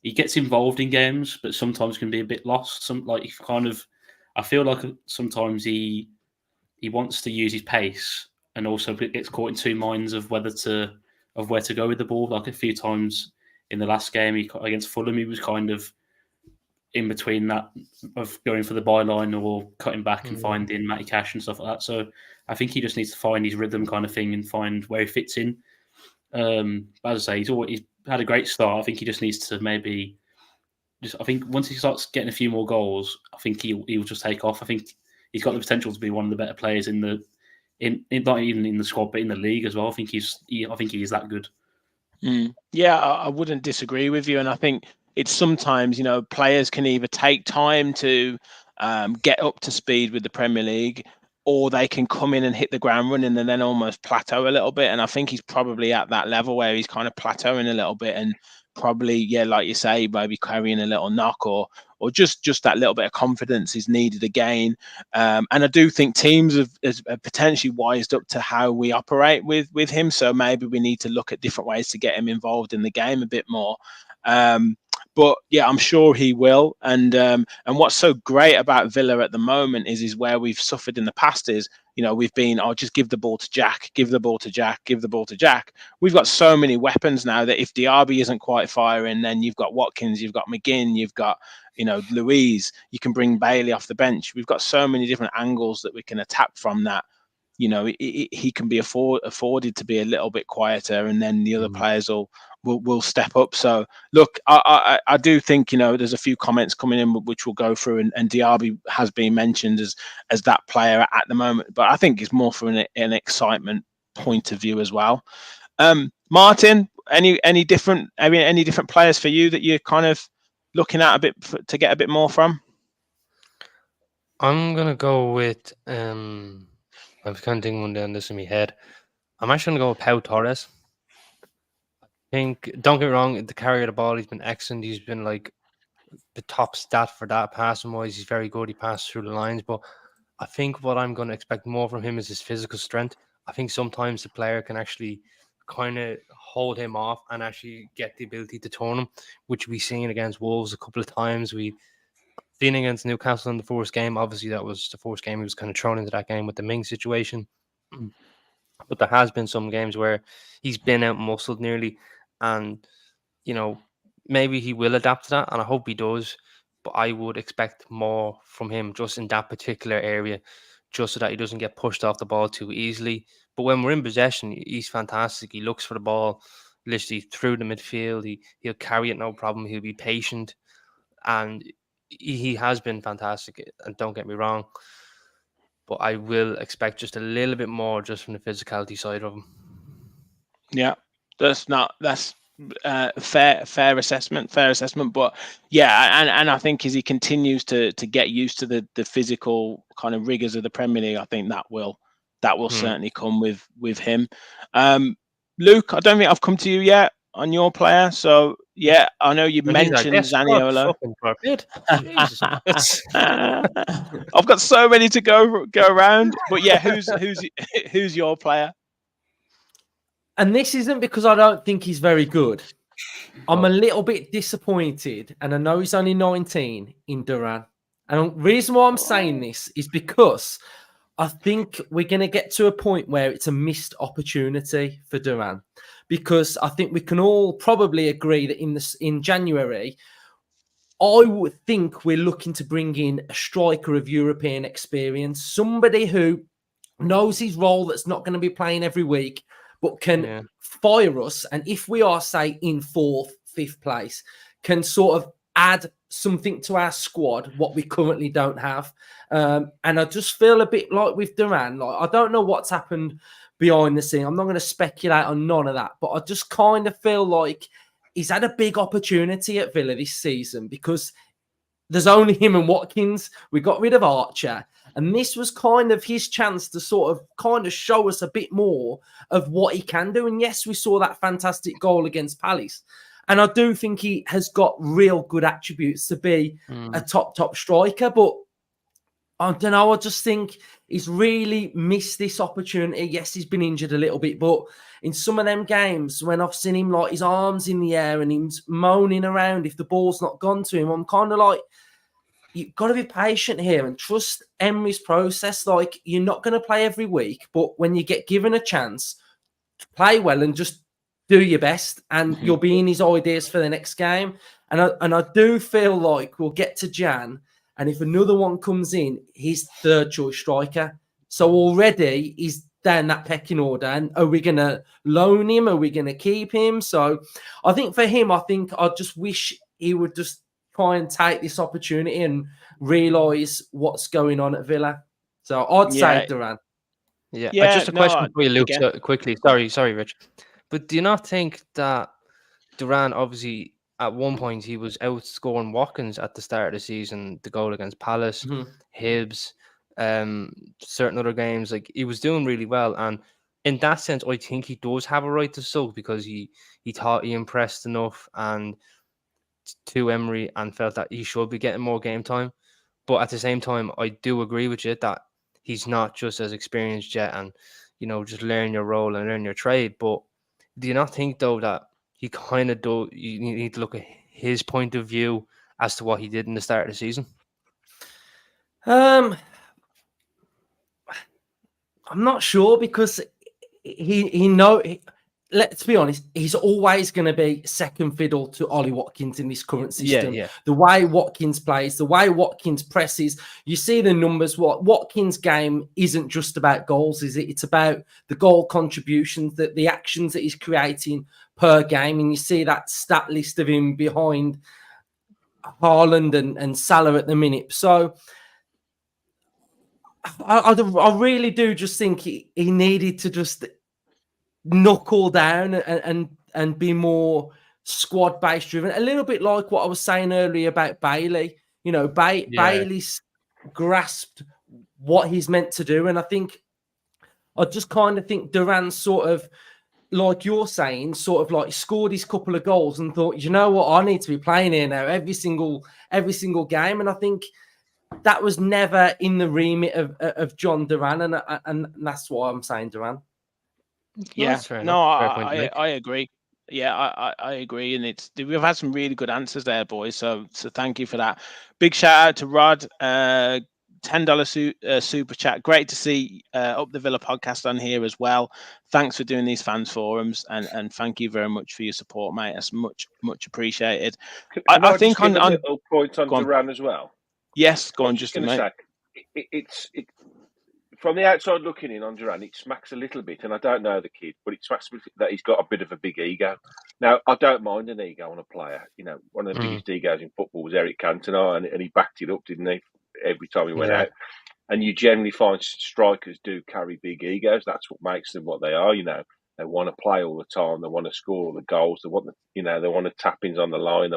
he gets involved in games, but sometimes can be a bit lost. I feel like sometimes he wants to use his pace, and also gets caught in two minds of where to go with the ball. Like a few times in the last game against Fulham, he was kind of in between that of going for the byline or cutting back and finding Matty Cash and stuff like that. So I think he just needs to find his rhythm kind of thing and find where he fits in. As I say, he's had a great start. I think he just needs to maybe I think once he starts getting a few more goals, I think he'll just take off. I think he's got the potential to be one of the better players in not even in the squad, but in the league as well. I think he is that good. Yeah, I wouldn't disagree with you, and I think it's sometimes players can either take time to get up to speed with the Premier League, or they can come in and hit the ground running and then almost plateau a little bit. And I think he's probably at that level where he's kind of plateauing a little bit and probably, yeah, like you say, maybe carrying a little knock or just that little bit of confidence is needed again. And I do think teams have potentially wised up to how we operate with him. So maybe we need to look at different ways to get him involved in the game a bit more. But yeah, I'm sure he will. And what's so great about Villa at the moment is where we've suffered in the past is, we've been, just give the ball to Jack, give the ball to Jack, give the ball to Jack. We've got so many weapons now that if Diaby isn't quite firing, then you've got Watkins, you've got McGinn, you've got, Louise, you can bring Bailey off the bench. We've got so many different angles that we can attack from that. He can be afforded to be a little bit quieter, and then the other players will step up. So look, I do think there's a few comments coming in which we'll go through, and Diaby has been mentioned as that player at the moment, but I think it's more from an excitement point of view as well. Martin, any different players for you that you're kind of looking at a bit to get a bit more from? I'm gonna go with I'm kind of thinking one down this in my head. I'm actually gonna go with Pau Torres. Don't get me wrong, the carry of the ball, he's been excellent. He's been like the top stat for that passing wise. He's very good. He passes through the lines, but I think what I'm going to expect more from him is his physical strength. I think sometimes the player can actually kind of hold him off and actually get the ability to turn him, which we've seen against Wolves a couple of times. We've seen against Newcastle in the first game. Obviously, that was the first game he was kind of thrown into that game with the Mings situation. But there has been some games where he's been out muscled nearly, and maybe he will adapt to that, and I hope he does. But I would expect more from him just in that particular area, just so that he doesn't get pushed off the ball too easily. But when we're in possession, he's fantastic. He looks for the ball literally through the midfield. He'll carry it no problem. He'll be patient, and he has been fantastic. And don't get me wrong, but I will expect just a little bit more just from the physicality side of him. Yeah, that's fair assessment. But yeah, and I think as he continues to get used to the physical kind of rigors of the Premier League, I think that will certainly come with him. Luke, I don't think I've come to you yet on your player. So yeah, I know you mentioned Zaniolo. I've got so many to go around, but yeah, who's your player? And this isn't because I don't think he's very good. I'm a little bit disappointed, and I know he's only 19 in Duran. And the reason why I'm saying this is because I think we're going to get to a point where it's a missed opportunity for Duran. Because I think we can all probably agree that in January, I would think we're looking to bring in a striker of European experience, somebody who knows his role, that's not going to be playing every week, but can fire us. And if we are, say, in 4th, 5th place, can sort of add something to our squad, what we currently don't have. And I just feel a bit like with Duran, like I don't know what's happened behind the scene. I'm not going to speculate on none of that, but I just kind of feel like he's had a big opportunity at Villa this season because there's only him and Watkins. We got rid of Archer. And this was kind of his chance to sort of kind of show us a bit more of what he can do. And yes, we saw that fantastic goal against Palace. And I do think he has got real good attributes to be a top striker. But I don't know. I just think he's really missed this opportunity. Yes, he's been injured a little bit, but in some of them games, when I've seen him like his arms in the air and he's moaning around if the ball's not gone to him, I'm kind of like, you've got to be patient here and trust Emery's process. Like, you're not going to play every week, but when you get given a chance, play well and just do your best, and you'll be in his ideas for the next game. And I do feel like we'll get to Jan, and if another one comes in, he's third choice striker. So already he's down that pecking order. And are we going to loan him? Are we going to keep him? So I think for him, I just wish he would just try and take this opportunity and realise what's going on at Villa. So I'd say Duran. Yeah, Yeah, just a no, question for you, Luke, again. quickly. Sorry, Rich. But do you not think that Duran, obviously, at one point, he was outscoring Watkins at the start of the season, the goal against Palace, Hibs, certain other games, like he was doing really well. And in that sense, I think he does have a right to sulk because he thought he impressed enough and to Emery and felt that he should be getting more game time. But at the same time, I do agree with you that he's not just as experienced yet and, just learn your role and learn your trade. But do you not think, though, that he kind of you need to look at his point of view as to what he did in the start of the season? I'm not sure because let's be honest, he's always going to be second fiddle to Ollie Watkins in this current system. Yeah. The way Watkins plays, the way Watkins presses, you see the numbers. What Watkins' game isn't just about goals, is it? It's about the goal contributions, the actions that he's creating per game. And you see that stat list of him behind Haaland and Salah at the minute. So I really do just think he needed to just knuckle down and be more squad based driven. A little bit like what I was saying earlier about Bailey. Bailey's grasped what he's meant to do, and I just kind of think Duran's sort of, like you're saying, sort of like scored his couple of goals and thought, you know what, I need to be playing here now every single game. And I think that was never in the remit of John Duran, and that's why I'm saying Duran. Yeah, no, I agree. Yeah, I agree, and we've had some really good answers there, boys. So thank you for that. Big shout out to Rod, $10 super chat. Great to see Up the Villa podcast on here as well. Thanks for doing these fans forums, and thank you very much for your support, mate. That's much appreciated. I think on a little point on Duran as well. Yes, go on, just a minute. It's from the outside looking in on Duran, it smacks a little bit, and I don't know the kid, but it smacks that he's got a bit of a big ego. Now, I don't mind an ego on a player. One of the biggest egos in football was Eric Cantona, and he backed it up, didn't he? Every time he went out. And you generally find strikers do carry big egos. That's what makes them what they are. They want to play all the time. They want to score all the goals. They want they want the tap-ins on the line.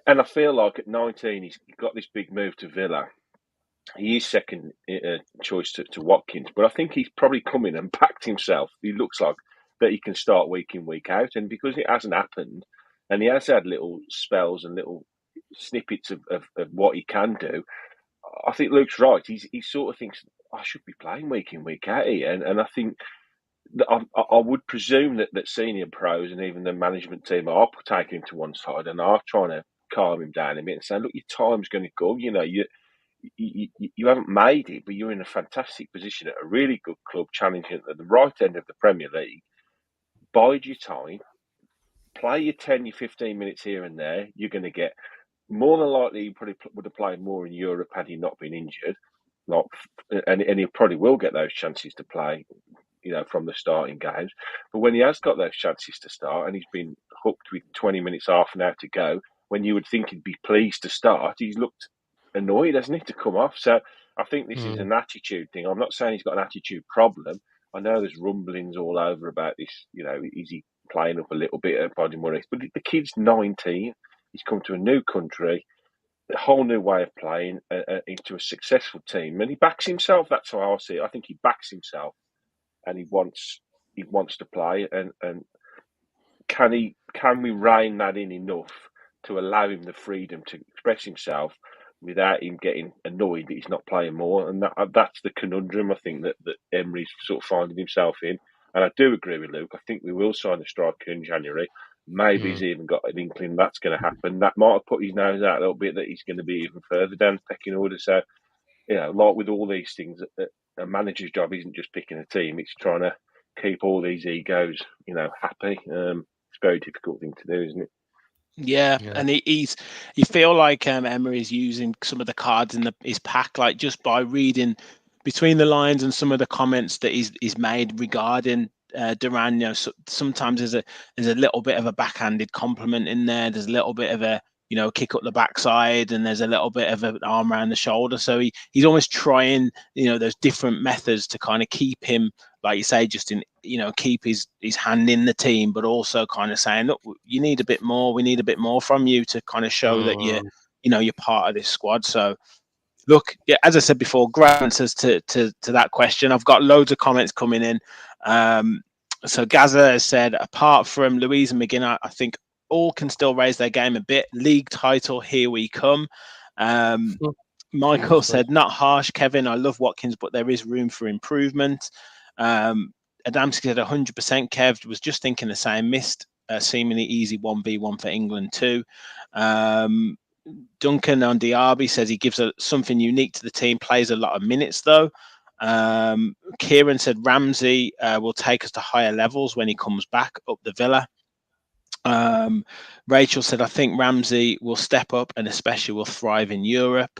And I feel like at 19, he's got this big move to Villa. He is second choice to Watkins, but I think he's probably come in and backed himself. He looks like that he can start week in, week out. And because it hasn't happened, and he has had little spells and little snippets of what he can do, I think Luke's right. He sort of thinks, I should be playing week in, week out here. And I think that I would presume that senior pros and even the management team are taking him to one side and are trying to calm him down a bit and saying, look, your time's going to go. You haven't made it, but you're in a fantastic position at a really good club, challenging at the right end of the Premier League. Bide your time, play your 10, your 15 minutes here and there. You're going to get more than likely. You probably would have played more in Europe had he not been injured. And he probably will get those chances to play, from the starting games. But when he has got those chances to start and he's been hooked with 20 minutes, half an hour to go, when you would think he'd be pleased to start, he's looked annoyed, hasn't he, to come off. So I think this is an attitude thing. I'm not saying he's got an attitude problem. I know there's rumblings all over about this, is he playing up a little bit at Body Murray? But the kid's 19. He's come to a new country, a whole new way of playing into a successful team. And he backs himself. That's how I see it. I think he backs himself and he wants to play. And can we rein that in enough to allow him the freedom to express himself, without him getting annoyed that he's not playing more. And that's the conundrum I think that Emery's sort of finding himself in. And I do agree with Luke. I think we will sign a striker in January. Maybe he's even got an inkling that's going to happen. That might have put his nose out a little bit that he's going to be even further down the pecking order. So, like with all these things, a manager's job isn't just picking a team. It's trying to keep all these egos, happy. It's a very difficult thing to do, isn't it? Yeah, and you feel like Emery's using some of the cards in his pack, like just by reading between the lines and some of the comments that he's made regarding Duran. Sometimes there's a little bit of a backhanded compliment in there. There's a little bit of a kick up the backside, and there's a little bit of an arm around the shoulder. So he's almost trying those different methods to kind of keep him, like you say, just in keep his hand in the team, but also kind of saying, look, you need a bit more. We need a bit more from you to kind of show that you're part of this squad. So look, yeah, as I said before, great answers to that question. I've got loads of comments coming in. So Gaza has said, apart from Louise and McGinn, I think all can still raise their game a bit. League title, here we come. Michael said, not harsh, Kevin. I love Watkins, but there is room for improvement. Adamski said 100%. Kev was just thinking the same. Missed a seemingly easy 1v1 for England too. Duncan on Diaby says he gives something unique to the team, plays a lot of minutes though. Kieran said Ramsey will take us to higher levels when he comes back up the Villa. Rachel said, I think Ramsey will step up and especially will thrive in Europe.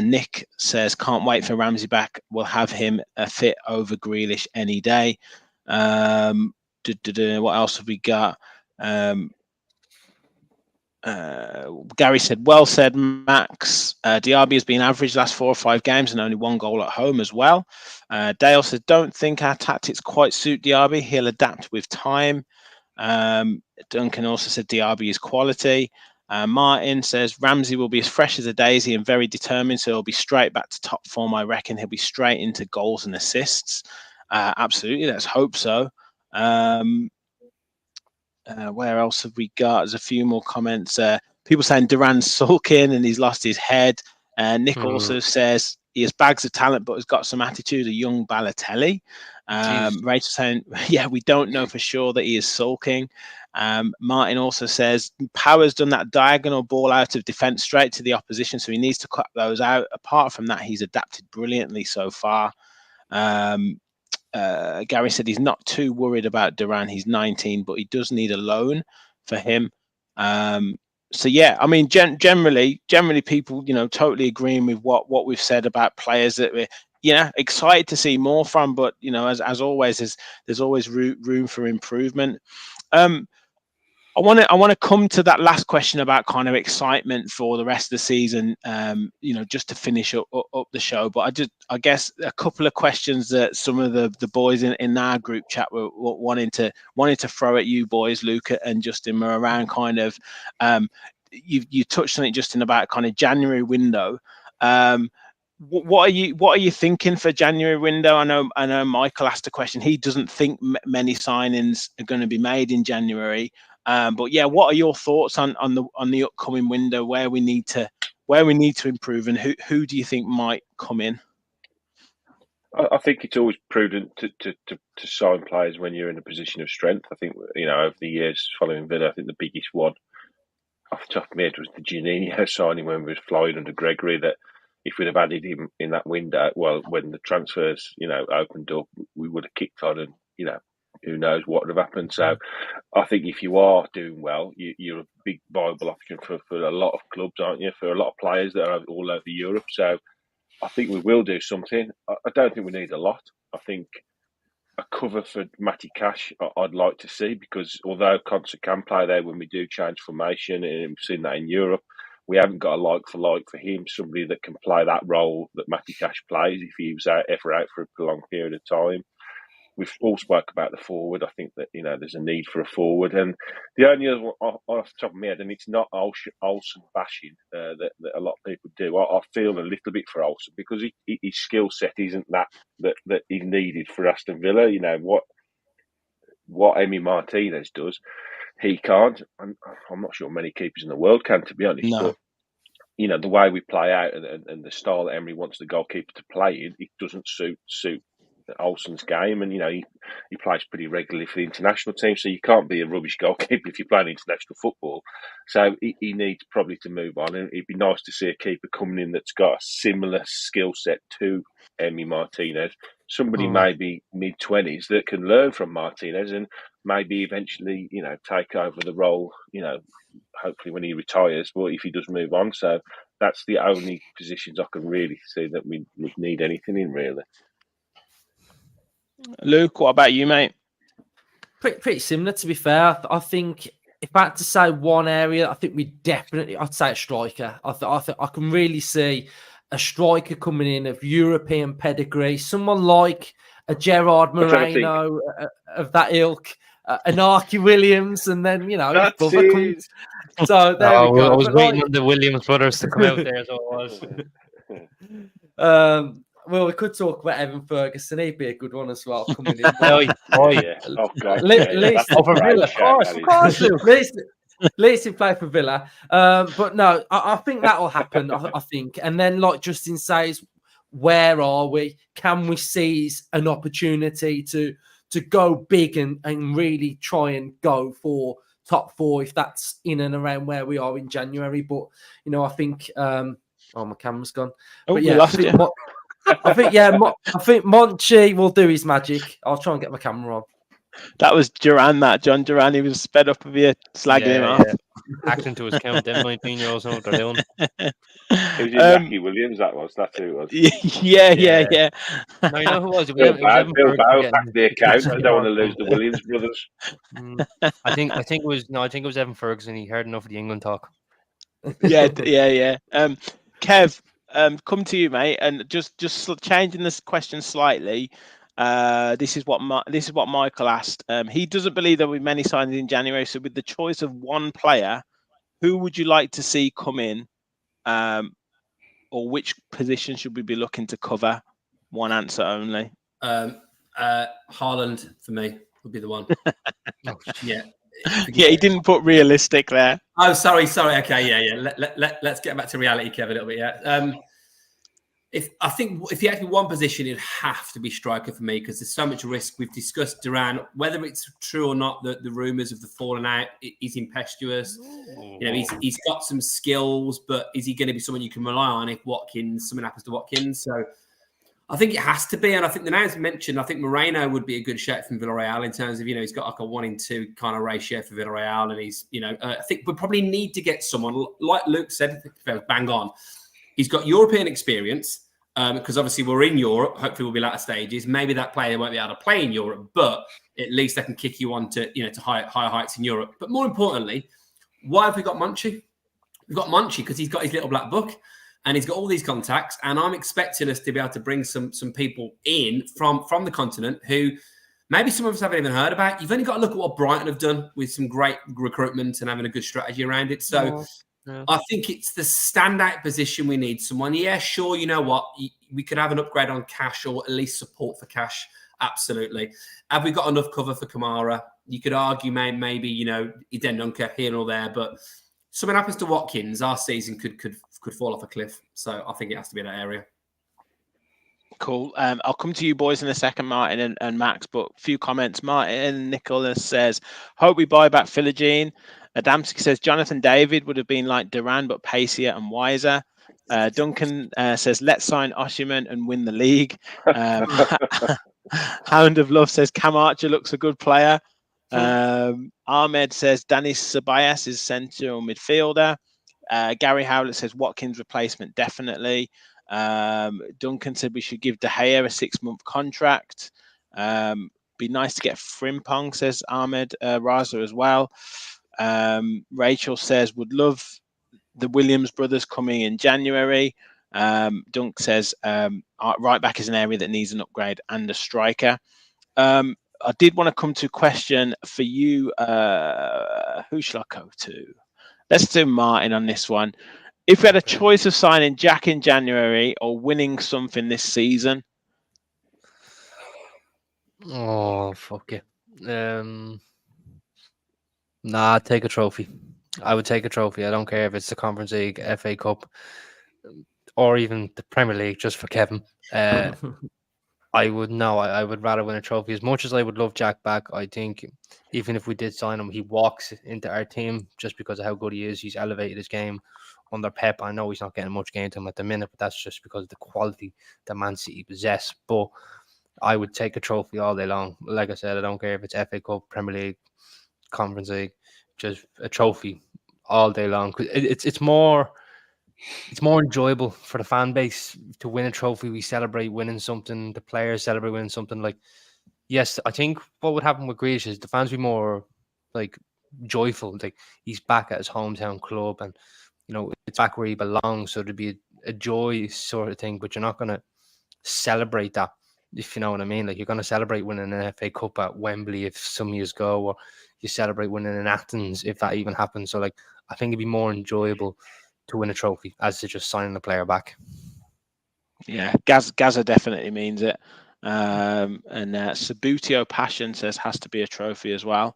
Nick says, can't wait for Ramsey back. We'll have him fit over Grealish any day. What else have we got? Gary said, well said, Max. Diaby has been average last 4 or 5 games and only 1 goal at home as well. Dale said, don't think our tactics quite suit Diaby. He'll adapt with time. Duncan also said Diaby is quality. Martin says Ramsey will be as fresh as a daisy and very determined, so he'll be straight back to top form. I reckon he'll be straight into goals and assists. Absolutely, let's hope so. Where else have we got? There's a few more comments. People saying Duran's sulking and he's lost his head. Nick also says he has bags of talent, but has got some attitude, a young Balotelli. Rachel saying, yeah, we don't know for sure that he is sulking. Martin also says Power's done that diagonal ball out of defence straight to the opposition, so he needs to cut those out. Apart from that, he's adapted brilliantly so far. Gary said he's not too worried about Duran. He's 19, but he does need a loan for him. So yeah, I mean, generally, people, totally agreeing with what we've said about players that we're, excited to see more from. But as always, there's always room for improvement. I want to come to that last question about kind of excitement for the rest of the season, just to finish up the show. But I guess a couple of questions that some of the boys in our group chat were wanting to throw at you boys, Luke and Justin, were around kind of, you touched on it, Justin, about kind of January window. What are you thinking for January window? I know Michael asked a question. He doesn't think many signings are going to be made in January. But yeah, what are your thoughts on the upcoming window, where we need to improve, and who do you think might come in? I think it's always prudent to sign players when you're in a position of strength. I think over the years following Villa, I think the biggest one off the top of my head was the Juninho signing when we was flying under Gregory. That if we'd have added him in that window, well, when the transfers opened up, we would have kicked on, and who knows what would have happened. So I think if you are doing well, you're a big viable option for a lot of clubs, aren't you? For a lot of players that are all over Europe. So I think we will do something. I don't think we need a lot. I think a cover for Matty Cash I'd like to see, because although Concert can play there when we do change formation, and we've seen that in Europe, we haven't got a like-for-like for him, somebody that can play that role that Matty Cash plays if he was ever out for a prolonged period of time. We've all spoke about the forward. I think that there's a need for a forward, and the only other one off the top of my head, and it's not Olsen bashing that a lot of people do. I feel a little bit for Olsen because his skill set isn't that he's needed for Aston Villa. What Emi Martinez does, he can't. I'm not sure many keepers in the world can, to be honest. No. But you know, the way we play out and the style that Emery wants the goalkeeper to play in, it doesn't suit Olsen's game. And, you know, he plays pretty regularly for the international team, so you can't be a rubbish goalkeeper if you're playing international football. So he needs probably to move on. And it'd be nice to see a keeper coming in that's got a similar skill set to Emi Martinez. Somebody maybe mid-20s that can learn from Martinez and maybe eventually, you know, take over the role, you know, hopefully when he retires, but if he does move on. So that's the only positions I can really see that we would need anything in, really. Luke, what about you, mate? Pretty similar, to be fair. I think if I had to say one area, I think I'd say a striker. I can really see a striker coming in of European pedigree, someone like a Gerard Moreno of that ilk, an Archie Williams, and then, you know, his brother comes. So there we go. I was waiting on the Williams brothers to come out there, so I was. Well, we could talk about Evan Ferguson. He'd be a good one as well coming in. Oh yeah! Oh god! Of course, at least he played for Villa. But no, I think that'll happen. I think, and then like Justin says, where are we? Can we seize an opportunity to go big and really try and go for top 4 if that's in and around where we are in January? But you know, I think my camera's gone. But yeah, I think Monchi will do his magic. I'll try and get my camera on. That was Duran, John Duran. He was sped up with you, slagging him off. Acting to his count, them 19-year-olds know what they're doing. It was Jackie Williams, that's who it was. Yeah. No, you know who it was? Bill Bow back the account. I don't want to lose the Williams brothers. I think it was Evan Ferguson. He heard enough of the England talk. Yeah. Kev, come to you, mate, and just changing this question slightly. This is what Michael asked. He doesn't believe there will be many signings in January. So, with the choice of one player, who would you like to see come in, or which position should we be looking to cover? One answer only. Haaland for me would be the one. Yeah. Yeah, he didn't put realistic there. Oh, sorry. Okay, yeah. Let's get back to reality, Kev, a little bit. Yeah. If you had to be one position, it'd have to be striker for me because there's so much risk. We've discussed Duran, whether it's true or not. The rumours of the falling out. He's impetuous. You know, he's got some skills, but is he going to be someone you can rely on if something happens to Watkins? So I think it has to be, and I think the names mentioned. I think Moreno would be a good shout from Villarreal in terms of, you know, he's got like a 1-in-2 kind of ratio for Villarreal, and he's, you know, I think we probably need to get someone like Luke said, bang on. He's got European experience because obviously we're in Europe. Hopefully we'll be latter stages. Maybe that player won't be able to play in Europe, but at least they can kick you on to, you know, to higher heights in Europe. But more importantly, why have we got Monchi? We've got Monchi because he's got his little black book. And he's got all these contacts, and I'm expecting us to be able to bring some people in from the continent who maybe some of us haven't even heard about. You've only got to look at what Brighton have done with some great recruitment and having a good strategy around it. So I think it's the standout position we need someone. Yeah, sure, you know what? We could have an upgrade on Cash or at least support for Cash. Absolutely. Have we got enough cover for Kamara? You could argue maybe, you know, Eden Dunker here or there, but something happens to Watkins, our season could fall off a cliff. So I think it has to be in that area. Cool. I'll come to you boys in a second, Martin and Max, but a few comments. Martin Nicholas says, hope we buy back Philogene. Adamski says, Jonathan David would have been like Duran, but pacier and wiser. Duncan says, let's sign Oshiman and win the league. Hound of Love says, Cam Archer looks a good player. Ahmed says, Danis Ceballos is central midfielder. Gary Howlett says Watkins replacement definitely. Duncan said we should give De Gea a 6-month contract. Be nice to get Frimpong, says Ahmed Raza as well. Rachel says would love the Williams brothers coming in January. Dunk says right back is an area that needs an upgrade and a striker. I did want to come to a question for you. Who shall I go to? Let's do Martin on this one. If we had a choice of signing Jack in January or winning something this season. Oh, fuck it. Nah, take a trophy. I would take a trophy. I don't care if it's the Conference League, FA Cup, or even the Premier League, just for Kevin. I would rather win a trophy. As much as I would love Jack back, I think even if we did sign him, he walks into our team just because of how good he is. He's elevated his game under Pep. I know he's not getting much game time at the minute, but that's just because of the quality that Man City possess. But I would take a trophy all day long. Like I said, I don't care if it's FA Cup, Premier League, Conference League, just a trophy all day long. It's more enjoyable for the fan base to win a trophy. We celebrate winning something. The players celebrate winning something. Like, yes, I think what would happen with Grealish is the fans would be more like joyful. Like, he's back at his hometown club, and it's back where he belongs. So there'd be a joy sort of thing. But you're not gonna celebrate that, if you know what I mean. Like, you're gonna celebrate winning an FA Cup at Wembley if some years go, or you celebrate winning in Athens if that even happens. So, like, I think it'd be more enjoyable to win a trophy as to just signing the player back. Yeah, Gaza definitely means it. And Sabutio Passion says has to be a trophy as well.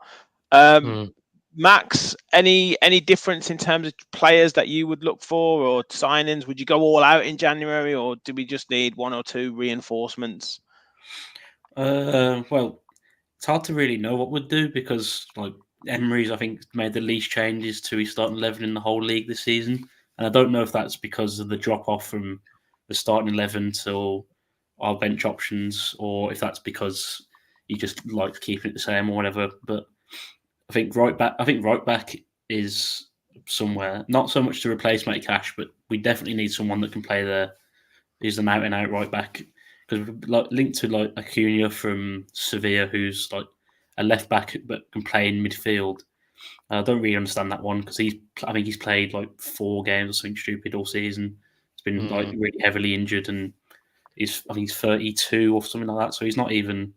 Max, any difference in terms of players that you would look for or signings? Would you go all out in January, or do we just need one or two reinforcements? Well, it's hard to really know what we'd do because, like, Emery's, I think, made the least changes to his starting 11 in the whole league this season. And I don't know if that's because of the drop-off from the starting 11 to our bench options, or if that's because he just likes keeping it the same or whatever. But I think right back is somewhere, not so much to replace Matty Cash, but we definitely need someone that can play there. Who's an out-and-out right back. Because we're linked to like Acuna from Sevilla, who's like a left back but can play in midfield. I don't really understand that one because I think he's played like 4 games or something stupid all season. He's been like really heavily injured, and I think he's 32 or something like that. So he's not even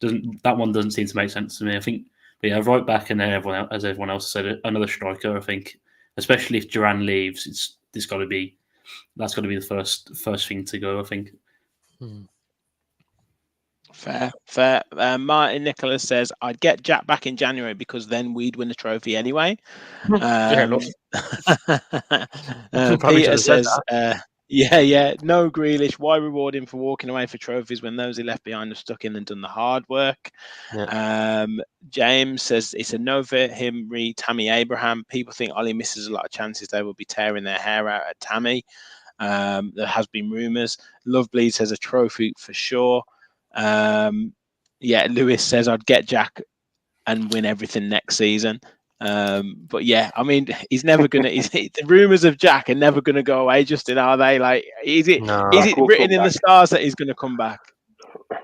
that one doesn't seem to make sense to me. I think, but yeah, right back, and then as everyone else said, another striker. I think, especially if Duran leaves, that's got to be the first thing to go. I think. Fair. Martin Nicholas says, I'd get Jack back in January because then we'd win the trophy anyway. Peter says, no Grealish. Why reward him for walking away for trophies when those he left behind have stuck in and done the hard work? Yeah. James says, it's a no for him, Tammy Abraham. People think Ollie misses a lot of chances. They will be tearing their hair out at Tammy. There has been rumours. Lovebleed says a trophy for sure. Lewis says I'd get Jack and win everything next season. But yeah, I mean, he's never gonna. The rumours of Jack are never gonna go away. Justin, are they? Like, is it written in the stars that he's gonna come back?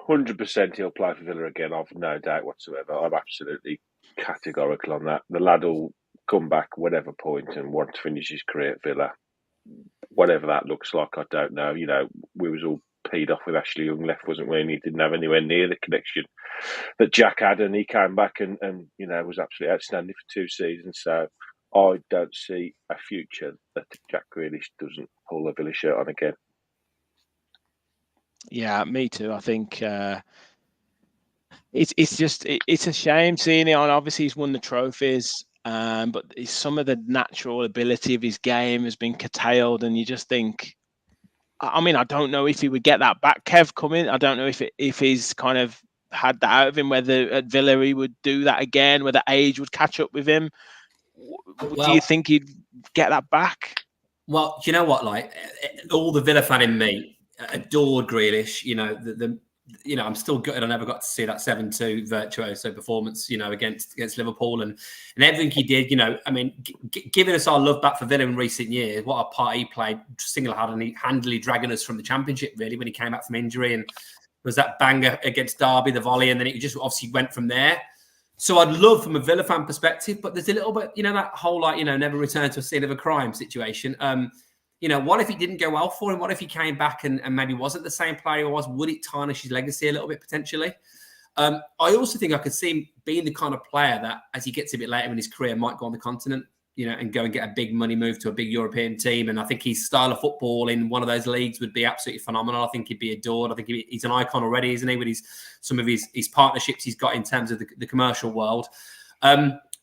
100% he'll play for Villa again. I've no doubt whatsoever. I'm absolutely categorical on that. The lad will come back whatever point and want to finish his career at Villa. Whatever that looks like, I don't know. We was all peed off with Ashley Young left, wasn't we? And he didn't have anywhere near the connection that Jack had, and he came back and was absolutely outstanding for 2 seasons. So I don't see a future that Jack Grealish doesn't pull a Villa shirt on again. Yeah, me too. I think it's a shame seeing it on. Obviously, he's won the trophies. But some of the natural ability of his game has been curtailed, and you just think, I mean, I don't know if he would get that back. Kev coming, I don't know if he's kind of had that out of him, whether at Villa he would do that again, whether age would catch up with him. Do you think he'd get that back? Well, do you know what? Like, all the Villa fan in me adored Grealish. I'm still gutted I never got to see that 7-2 virtuoso performance, against Liverpool and everything he did. I mean, giving us our love back for Villa in recent years. What a part he played, single-handedly dragging us from the Championship, really, when he came back from injury, and was that banger against Derby, the volley, and then it just obviously went from there. So I'd love from a Villa fan perspective, but there's a little bit, that whole never return to a scene of a crime situation. What if it didn't go well for him? What if he came back and maybe wasn't the same player he was? Would it tarnish his legacy a little bit potentially? I also think I could see him being the kind of player that, as he gets a bit later in his career, might go on the continent, and go and get a big money move to a big European team. And I think his style of football in one of those leagues would be absolutely phenomenal. I think he'd be adored. I think he's an icon already, isn't he? With some of his partnerships he's got in terms of the commercial world.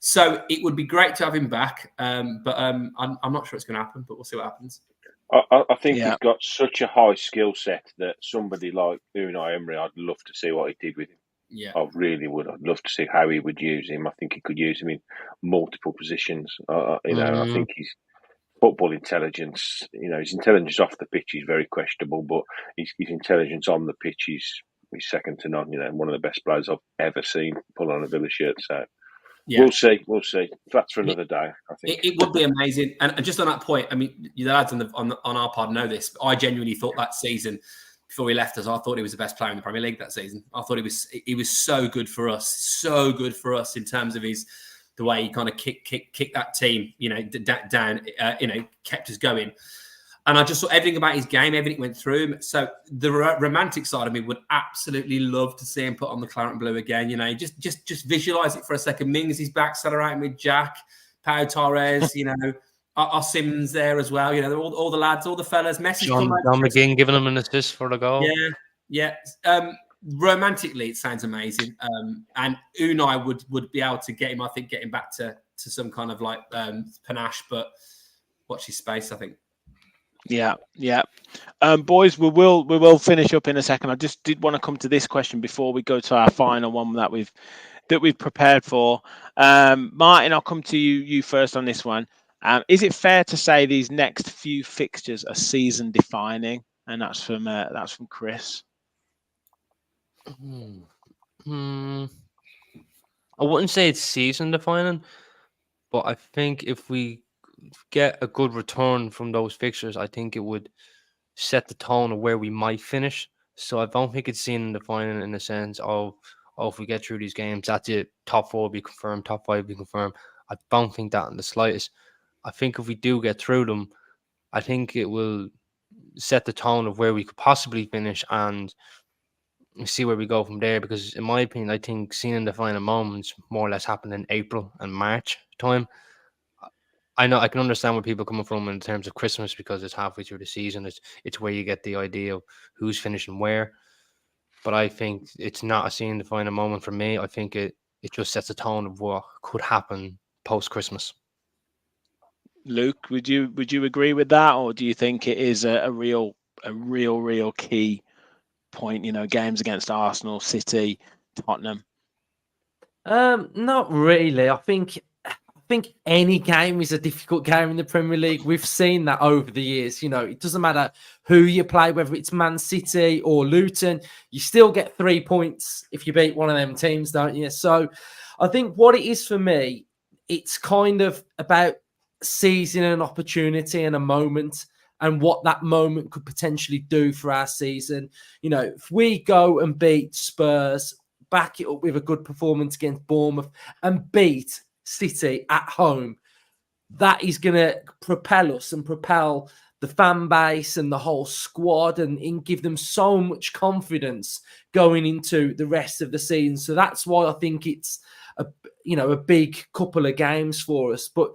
So it would be great to have him back, but I'm not sure it's going to happen. But we'll see what happens. I think Yeah. he's got such a high skill set that somebody like Unai Emery, I'd love to see what he did with him. Yeah, I really would. I'd love to see how he would use him. I think he could use him in multiple positions. I think his football intelligence, his intelligence off the pitch is very questionable, but his intelligence on the pitch is second to none. One of the best players I've ever seen pull on a Villa shirt. So yeah. we'll see. That's for another day, I think. It would be amazing. And just on that point, I mean, the lads on our pod know this. But I genuinely thought that season, before he left us, I thought he was the best player in the Premier League that season. I thought he was so good for us in terms of the way he kind of kicked that team, down, kept us going. And I just saw everything about his game, everything went through him. So the romantic side of me would absolutely love to see him put on the claret and blue again. Just visualize it for a second. Mings is back, celebrating with Jack, Pau Torres, our Sims there as well. All the lads, all the fellas. Messi, John McGinn giving him an assist for the goal. Yeah. Romantically, it sounds amazing. And Unai would be able to get him back to some kind of like panache, but watch his space, I think. Yeah. Boys, we will finish up in a second. I just did want to come to this question before we go to our final one that we've prepared for. Martin, I'll come to you first on this one. Is it fair to say these next few fixtures are season defining? And that's from Chris. I wouldn't say it's season defining, but I think if we get a good return from those fixtures, I think it would set the tone of where we might finish. So I don't think it's season defining in the sense of, if we get through these games, that's it. Top 4 will be confirmed, top 5 will be confirmed. I don't think that in the slightest. I think if we do get through them, I think it will set the tone of where we could possibly finish and see where we go from there. Because in my opinion, I think seeing the final moments more or less happen in April and March time. I know I can understand where people are coming from in terms of Christmas because it's halfway through the season. It's where you get the idea of who's finishing where. But I think it's not a seeing the final moment for me. I think it just sets a tone of what could happen post Christmas. Luke, would you agree with that, or do you think it is a real key point? Games against Arsenal, City, Tottenham. Not really. I think any game is a difficult game in the Premier League. We've seen that over the years. It doesn't matter who you play, whether it's Man City or Luton, you still get 3 points if you beat one of them teams, don't you? So I think what it is for me, it's kind of about seizing an opportunity and a moment and what that moment could potentially do for our season. If we go and beat Spurs, back it up with a good performance against Bournemouth and beat City at home, that is going to propel us and propel the fan base and the whole squad and give them so much confidence going into the rest of the season. So that's why I think it's a big couple of games for us. But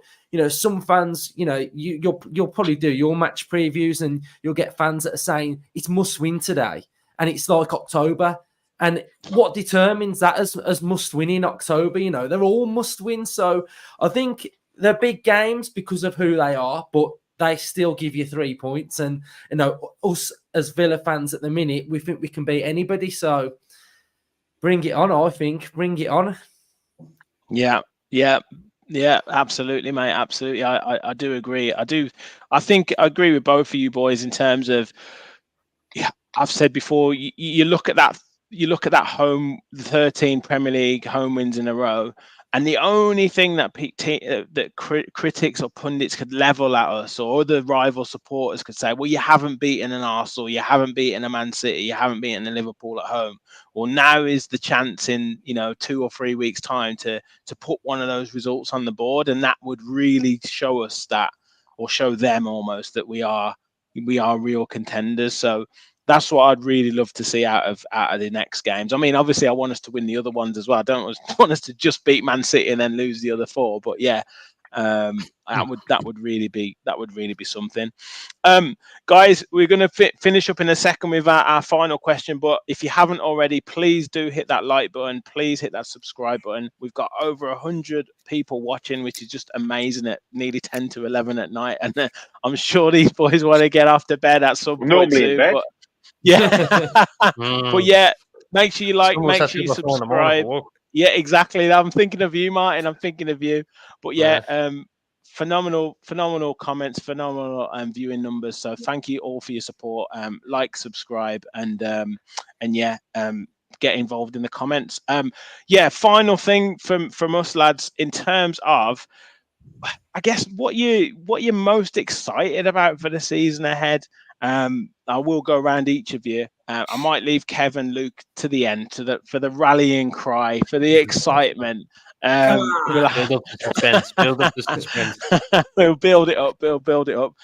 some fans, you'll probably do your match previews and you'll get fans that are saying it's must win today and it's like October. And what determines that as must win in October? They're all must win. So I think they're big games because of who they are, but they still give you 3 points. And, us as Villa fans at the minute, we think we can beat anybody. So bring it on, I think. Bring it on. Yeah, absolutely, mate. Absolutely. I do agree. I think I agree with both of you boys in terms of, I've said before, you look at that. You look at that 13 Premier League home wins in a row, and the only thing that critics or pundits could level at us, or other rival supporters could say, well, you haven't beaten an Arsenal, you haven't beaten a Man City, you haven't beaten a Liverpool at home. Well, now is the chance in 2 or 3 weeks' time to put one of those results on the board, and that would really show us that, or show them almost, that we are real contenders. So that's what I'd really love to see out of the next games. I mean, obviously, I want us to win the other ones as well. I don't want us to just beat Man City and then lose the other 4. But yeah, That would really be something. Guys, we're going to finish up in a second with our final question. But if you haven't already, please do hit that like button. Please hit that subscribe button. We've got over 100 people watching, which is just amazing at nearly 10 to 11 at night. And I'm sure these boys want to get off to bed at some point Normally in soon. bed. But yeah, but yeah, make sure you like, Someone make said sure you people are 4 in the morning subscribe. for work. Yeah, exactly. I'm thinking of you, Martin. I'm thinking of you. But yeah, phenomenal comments, phenomenal viewing numbers. So thank you all for your support. Like, subscribe, and yeah, get involved in the comments. Yeah, final thing from us, lads, in terms of, I guess, what you're most excited about for the season ahead. I will go around each of you. I might leave Kev and Luke to the end for the rallying cry, for the excitement. Build up the suspense. Build up the suspense. We'll build it up. Build it up.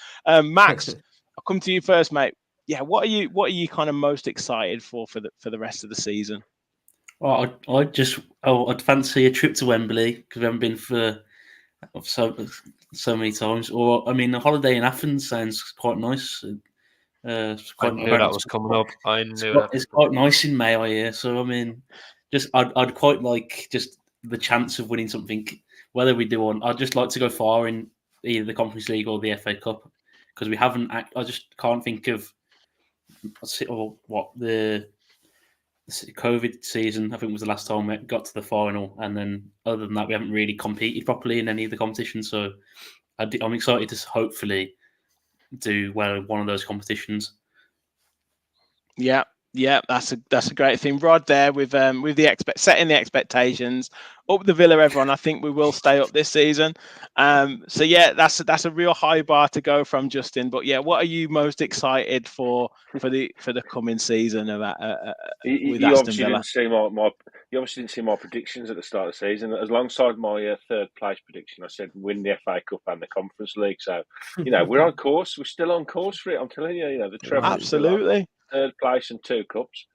Max, I'll come to you first, mate. Yeah, what are you kind of most excited for the rest of the season? Well, I'd fancy a trip to Wembley because we haven't been for so many times. Or I mean, a holiday in Athens sounds quite nice. I knew that was coming up. I knew that. It's quite nice in May, I hear. So I mean, I'd quite like just the chance of winning something. Whether we do one, I'd just like to go far in either the Conference League or the FA Cup because we haven't. I just can't think of what the COVID season. I think was the last time we got to the final, and then other than that, we haven't really competed properly in any of the competitions. So I'm excited to hopefully do well in one of those competitions. Yeah, that's a great thing, Rod. There with the setting the expectations up the Villa, everyone. I think we will stay up this season. So yeah, that's a real high bar to go from, Justin. But yeah, what are you most excited for the coming season about with Aston Villa? You obviously didn't see my predictions at the start of the season. Alongside my third place prediction, I said win the FA Cup and the Conference League. So we're on course. We're still on course for it. I'm telling you, the treble. Absolutely. Third place and 2 cups.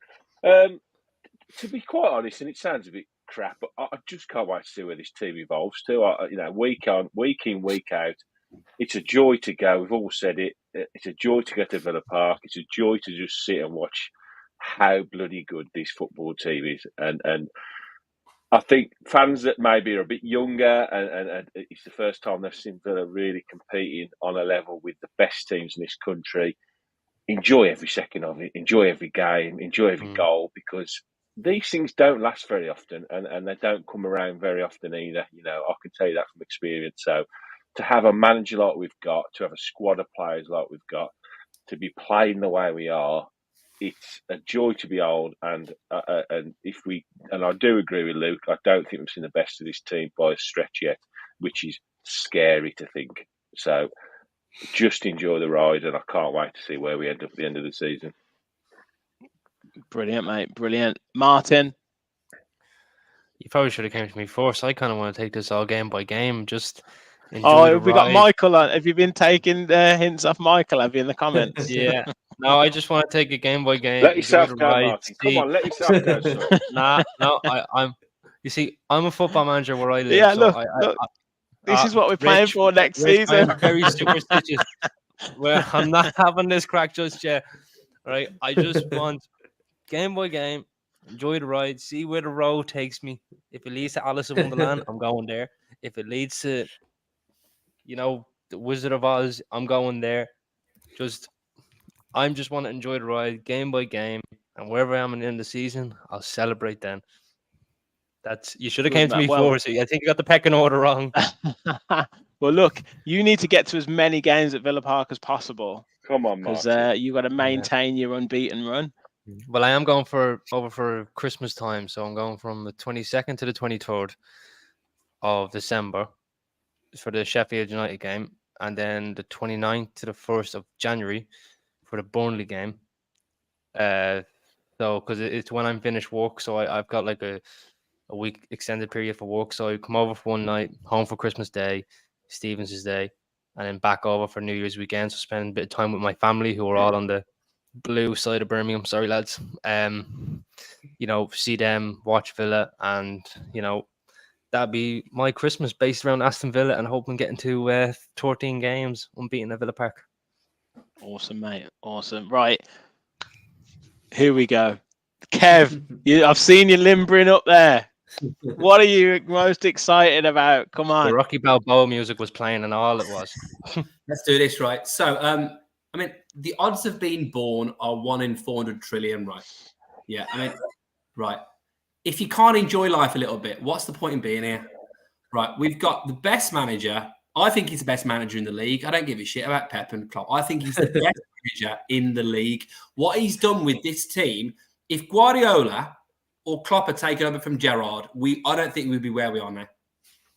To be quite honest, and it sounds a bit crap, but I just can't wait to see where this team evolves to. Week in, week out, it's a joy to go. We've all said it. It's a joy to go to Villa Park. It's a joy to just sit and watch how bloody good this football team is. And I think fans that maybe are a bit younger and it's the first time they've seen Villa really competing on a level with the best teams in this country. Enjoy every second of it, enjoy every game, enjoy every goal, because these things don't last very often and they don't come around very often either. I can tell you that from experience. So to have a manager like we've got, to have a squad of players like we've got, to be playing the way we are, it's a joy to behold. And I do agree with Luke, I don't think we've seen the best of this team by a stretch yet, which is scary to think. So just enjoy the ride, and I can't wait to see where we end up at the end of the season. Brilliant, mate. Brilliant. Martin? You probably should have came to me first. I kind of want to take this all game by game. Just we got Michael on. Have you been taking hints off Michael? Have you in the comments? Yeah. No, I just want to take it game by game. Let yourself go, Martin. Come on, let yourself go, son. No. I'm. You see, I'm a football manager where I live. Yeah, so look. This is what we're playing for next season. I'm very superstitious. Well, I'm not having this crack just yet. Right? I just want game by game, enjoy the ride, see where the road takes me. If it leads to Alice in Wonderland, I'm going there. If it leads to, the Wizard of Oz, I'm going there. I'm just want to enjoy the ride game by game, and wherever I am in the end of the season, I'll celebrate then. You should have came to me first. I think you got the pecking order wrong. Well, look, you need to get to as many games at Villa Park as possible. Come on, because you got to maintain your unbeaten run. Well, I am going over for Christmas time, so I'm going from the 22nd to the 23rd of December for the Sheffield United game, and then the 29th to the 1st of January for the Burnley game. So because it's when I'm finished work, so I've got like a week extended period for work. So I come over for one night, home for Christmas Day, Stevens' Day, and then back over for New Year's weekend. So spend a bit of time with my family who are all on the blue side of Birmingham. Sorry, lads. See them, watch Villa, and that'd be my Christmas based around Aston Villa and hoping getting to 13 games unbeaten at Villa Park. Awesome, mate. Awesome. Right. Here we go. Kev, I've seen you limbering up there. What are you most excited about? Come The on. Rocky Balboa music was playing and all it was. Let's do this, right? So, I mean, the odds of being born are 1 in 400 trillion, right? Yeah, I mean, right. If you can't enjoy life a little bit, what's the point in being here? Right, we've got the best manager. I think he's the best manager in the league. I don't give a shit about Pep and Klopp. I think he's the best manager in the league. What he's done with this team, if Guardiola or Klopp had taken over from Gerrard, I don't think we'd be where we are now.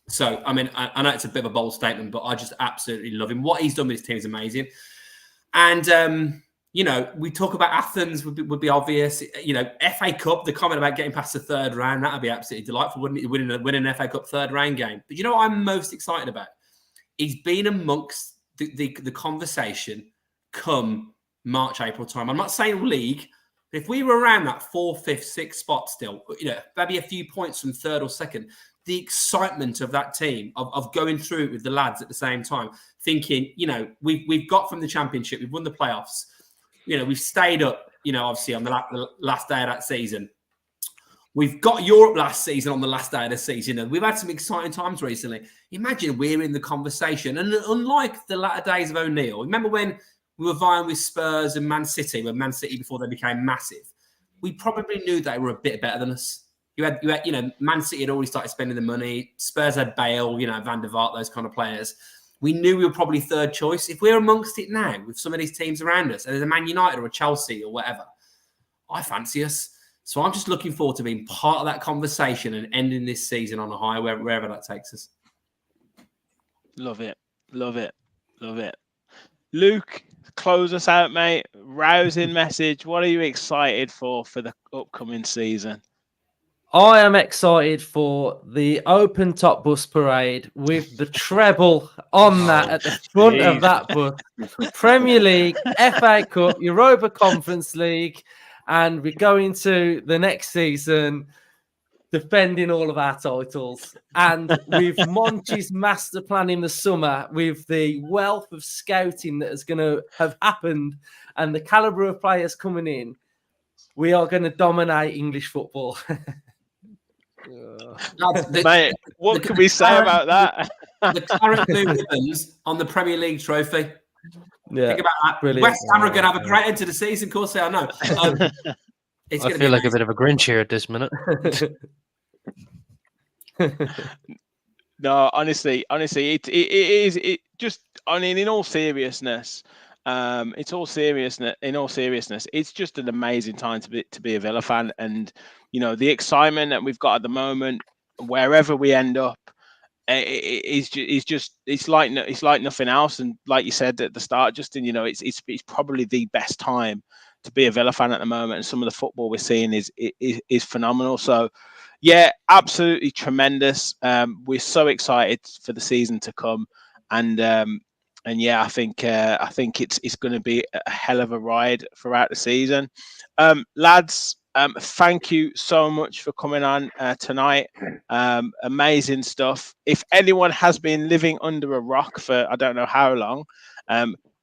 So, I mean, I know it's a bit of a bold statement, but I just absolutely love him. What he's done with his team is amazing. And, you know, we talk about Athens would be obvious. You know, FA Cup, the comment about getting past the third round, that would be absolutely delightful, wouldn't it? Winning an FA Cup third round game. But you know what I'm most excited about? He's been amongst the conversation come March, April time. I'm not saying league, but if we were around that 4th, 5th, 6th spot still, you know, maybe a few points from 3rd or 2nd, the excitement of that team, of going through it with the lads at the same time, thinking, you know, we've got from the Championship, we've won the playoffs, you know, we've stayed up, you know, obviously on the last day of that season. We've got Europe last season on the last day of the season, and we've had some exciting times recently. Imagine we're in the conversation. And unlike the latter days of O'Neill, remember when we were vying with Spurs and Man City, before they became massive, we probably knew they were a bit better than us. You had, you know, Man City had already started spending the money. Spurs had Bale, you know, Van der Vaart, those kind of players. We knew we were probably third choice. If we're amongst it now with some of these teams around us, and there's a Man United or a Chelsea or whatever, I fancy us. So I'm just looking forward to being part of that conversation and ending this season on a high, wherever that takes us. Love it. Love it. Love it. Luke, close us out, mate. Rousing message. What are you excited for the upcoming season? I am excited for the open top bus parade with the treble on that at the front of that bus. Premier League, FA Cup, Europa Conference League, and we're going to the next season defending all of our titles. And with Monchi's master plan in the summer, with the wealth of scouting that is going to have happened and the calibre of players coming in, we are going to dominate English football. Mate, what can we say about that? The current blue ribbons on the Premier League trophy. Yeah, think about that. Brilliant. West Ham are going to have a great end to the season. Of course, they are. No, I feel like a bit of a Grinch here at this minute. No, honestly, it is. It just. I mean, in all seriousness, it's all seriousness. In all seriousness, it's just an amazing time to be a Villa fan, and you know the excitement that we've got at the moment, wherever we end up, it's like nothing else. And like you said at the start, Justin, you know, it's probably the best time to be a Villa fan at the moment, and some of the football we're seeing is phenomenal. So, yeah, absolutely tremendous. We're so excited for the season to come, and yeah, I think it's going to be a hell of a ride throughout the season. Lads, thank you so much for coming on tonight. Amazing stuff. If anyone has been living under a rock for I don't know how long,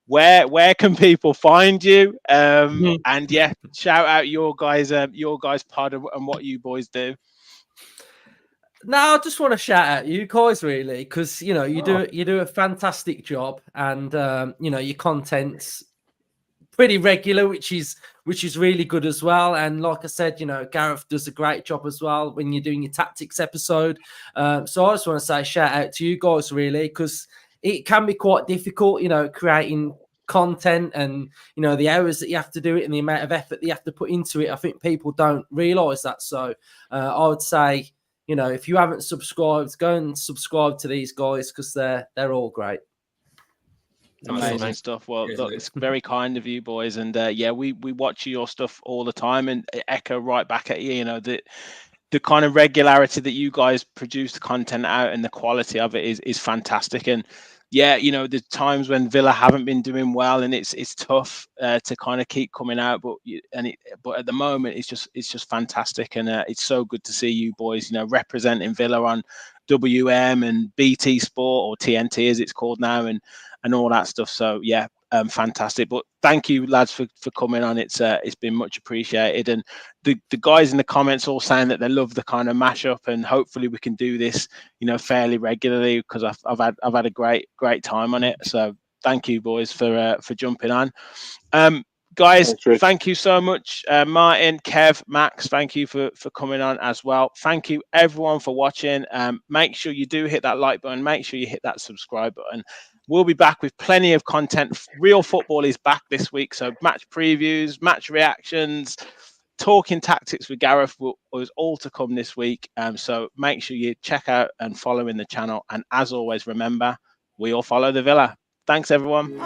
where can people find you? And yeah, shout out your guys' pod and what you boys do. No, I just want to shout out you guys really, because you know you do a fantastic job, and you know your content's pretty regular, which is really good as well. And like I said, you know Gareth does a great job as well when you're doing your tactics episode. So I just want to say shout out to you guys really, because it can be quite difficult, you know, creating content and you know the hours that you have to do it and the amount of effort that you have to put into it. I think people don't realise that. So I would say, you know, if you haven't subscribed, go and subscribe to these guys because they're all great. Amazing stuff. Well, look, it's very kind of you boys, and yeah, we watch your stuff all the time and echo right back at you. You know that the kind of regularity that you guys produce the content out and the quality of it is fantastic. And yeah, you know, there's times when Villa haven't been doing well, and it's tough to kind of keep coming out. But at the moment, it's just fantastic, and it's so good to see you boys, you know, representing Villa on WM and BT Sport, or TNT as it's called now, and all that stuff. So yeah, fantastic. But thank you, lads, for coming on. It's been much appreciated, and the guys in the comments all saying that they love the kind of mashup, and hopefully we can do this, you know, fairly regularly, because I've had a great time on it. So thank you, boys, for jumping on. Guys, thank you so much. Martin, Kev, Max, thank you for coming on as well. Thank you everyone for watching. Make sure you do hit that like button. Make sure you hit that subscribe button. We'll be back with plenty of content. Real football is back this week. So match previews, match reactions, talking tactics with Gareth was all to come this week. So make sure you check out and follow in the channel. And as always, remember, we all follow the Villa. Thanks, everyone.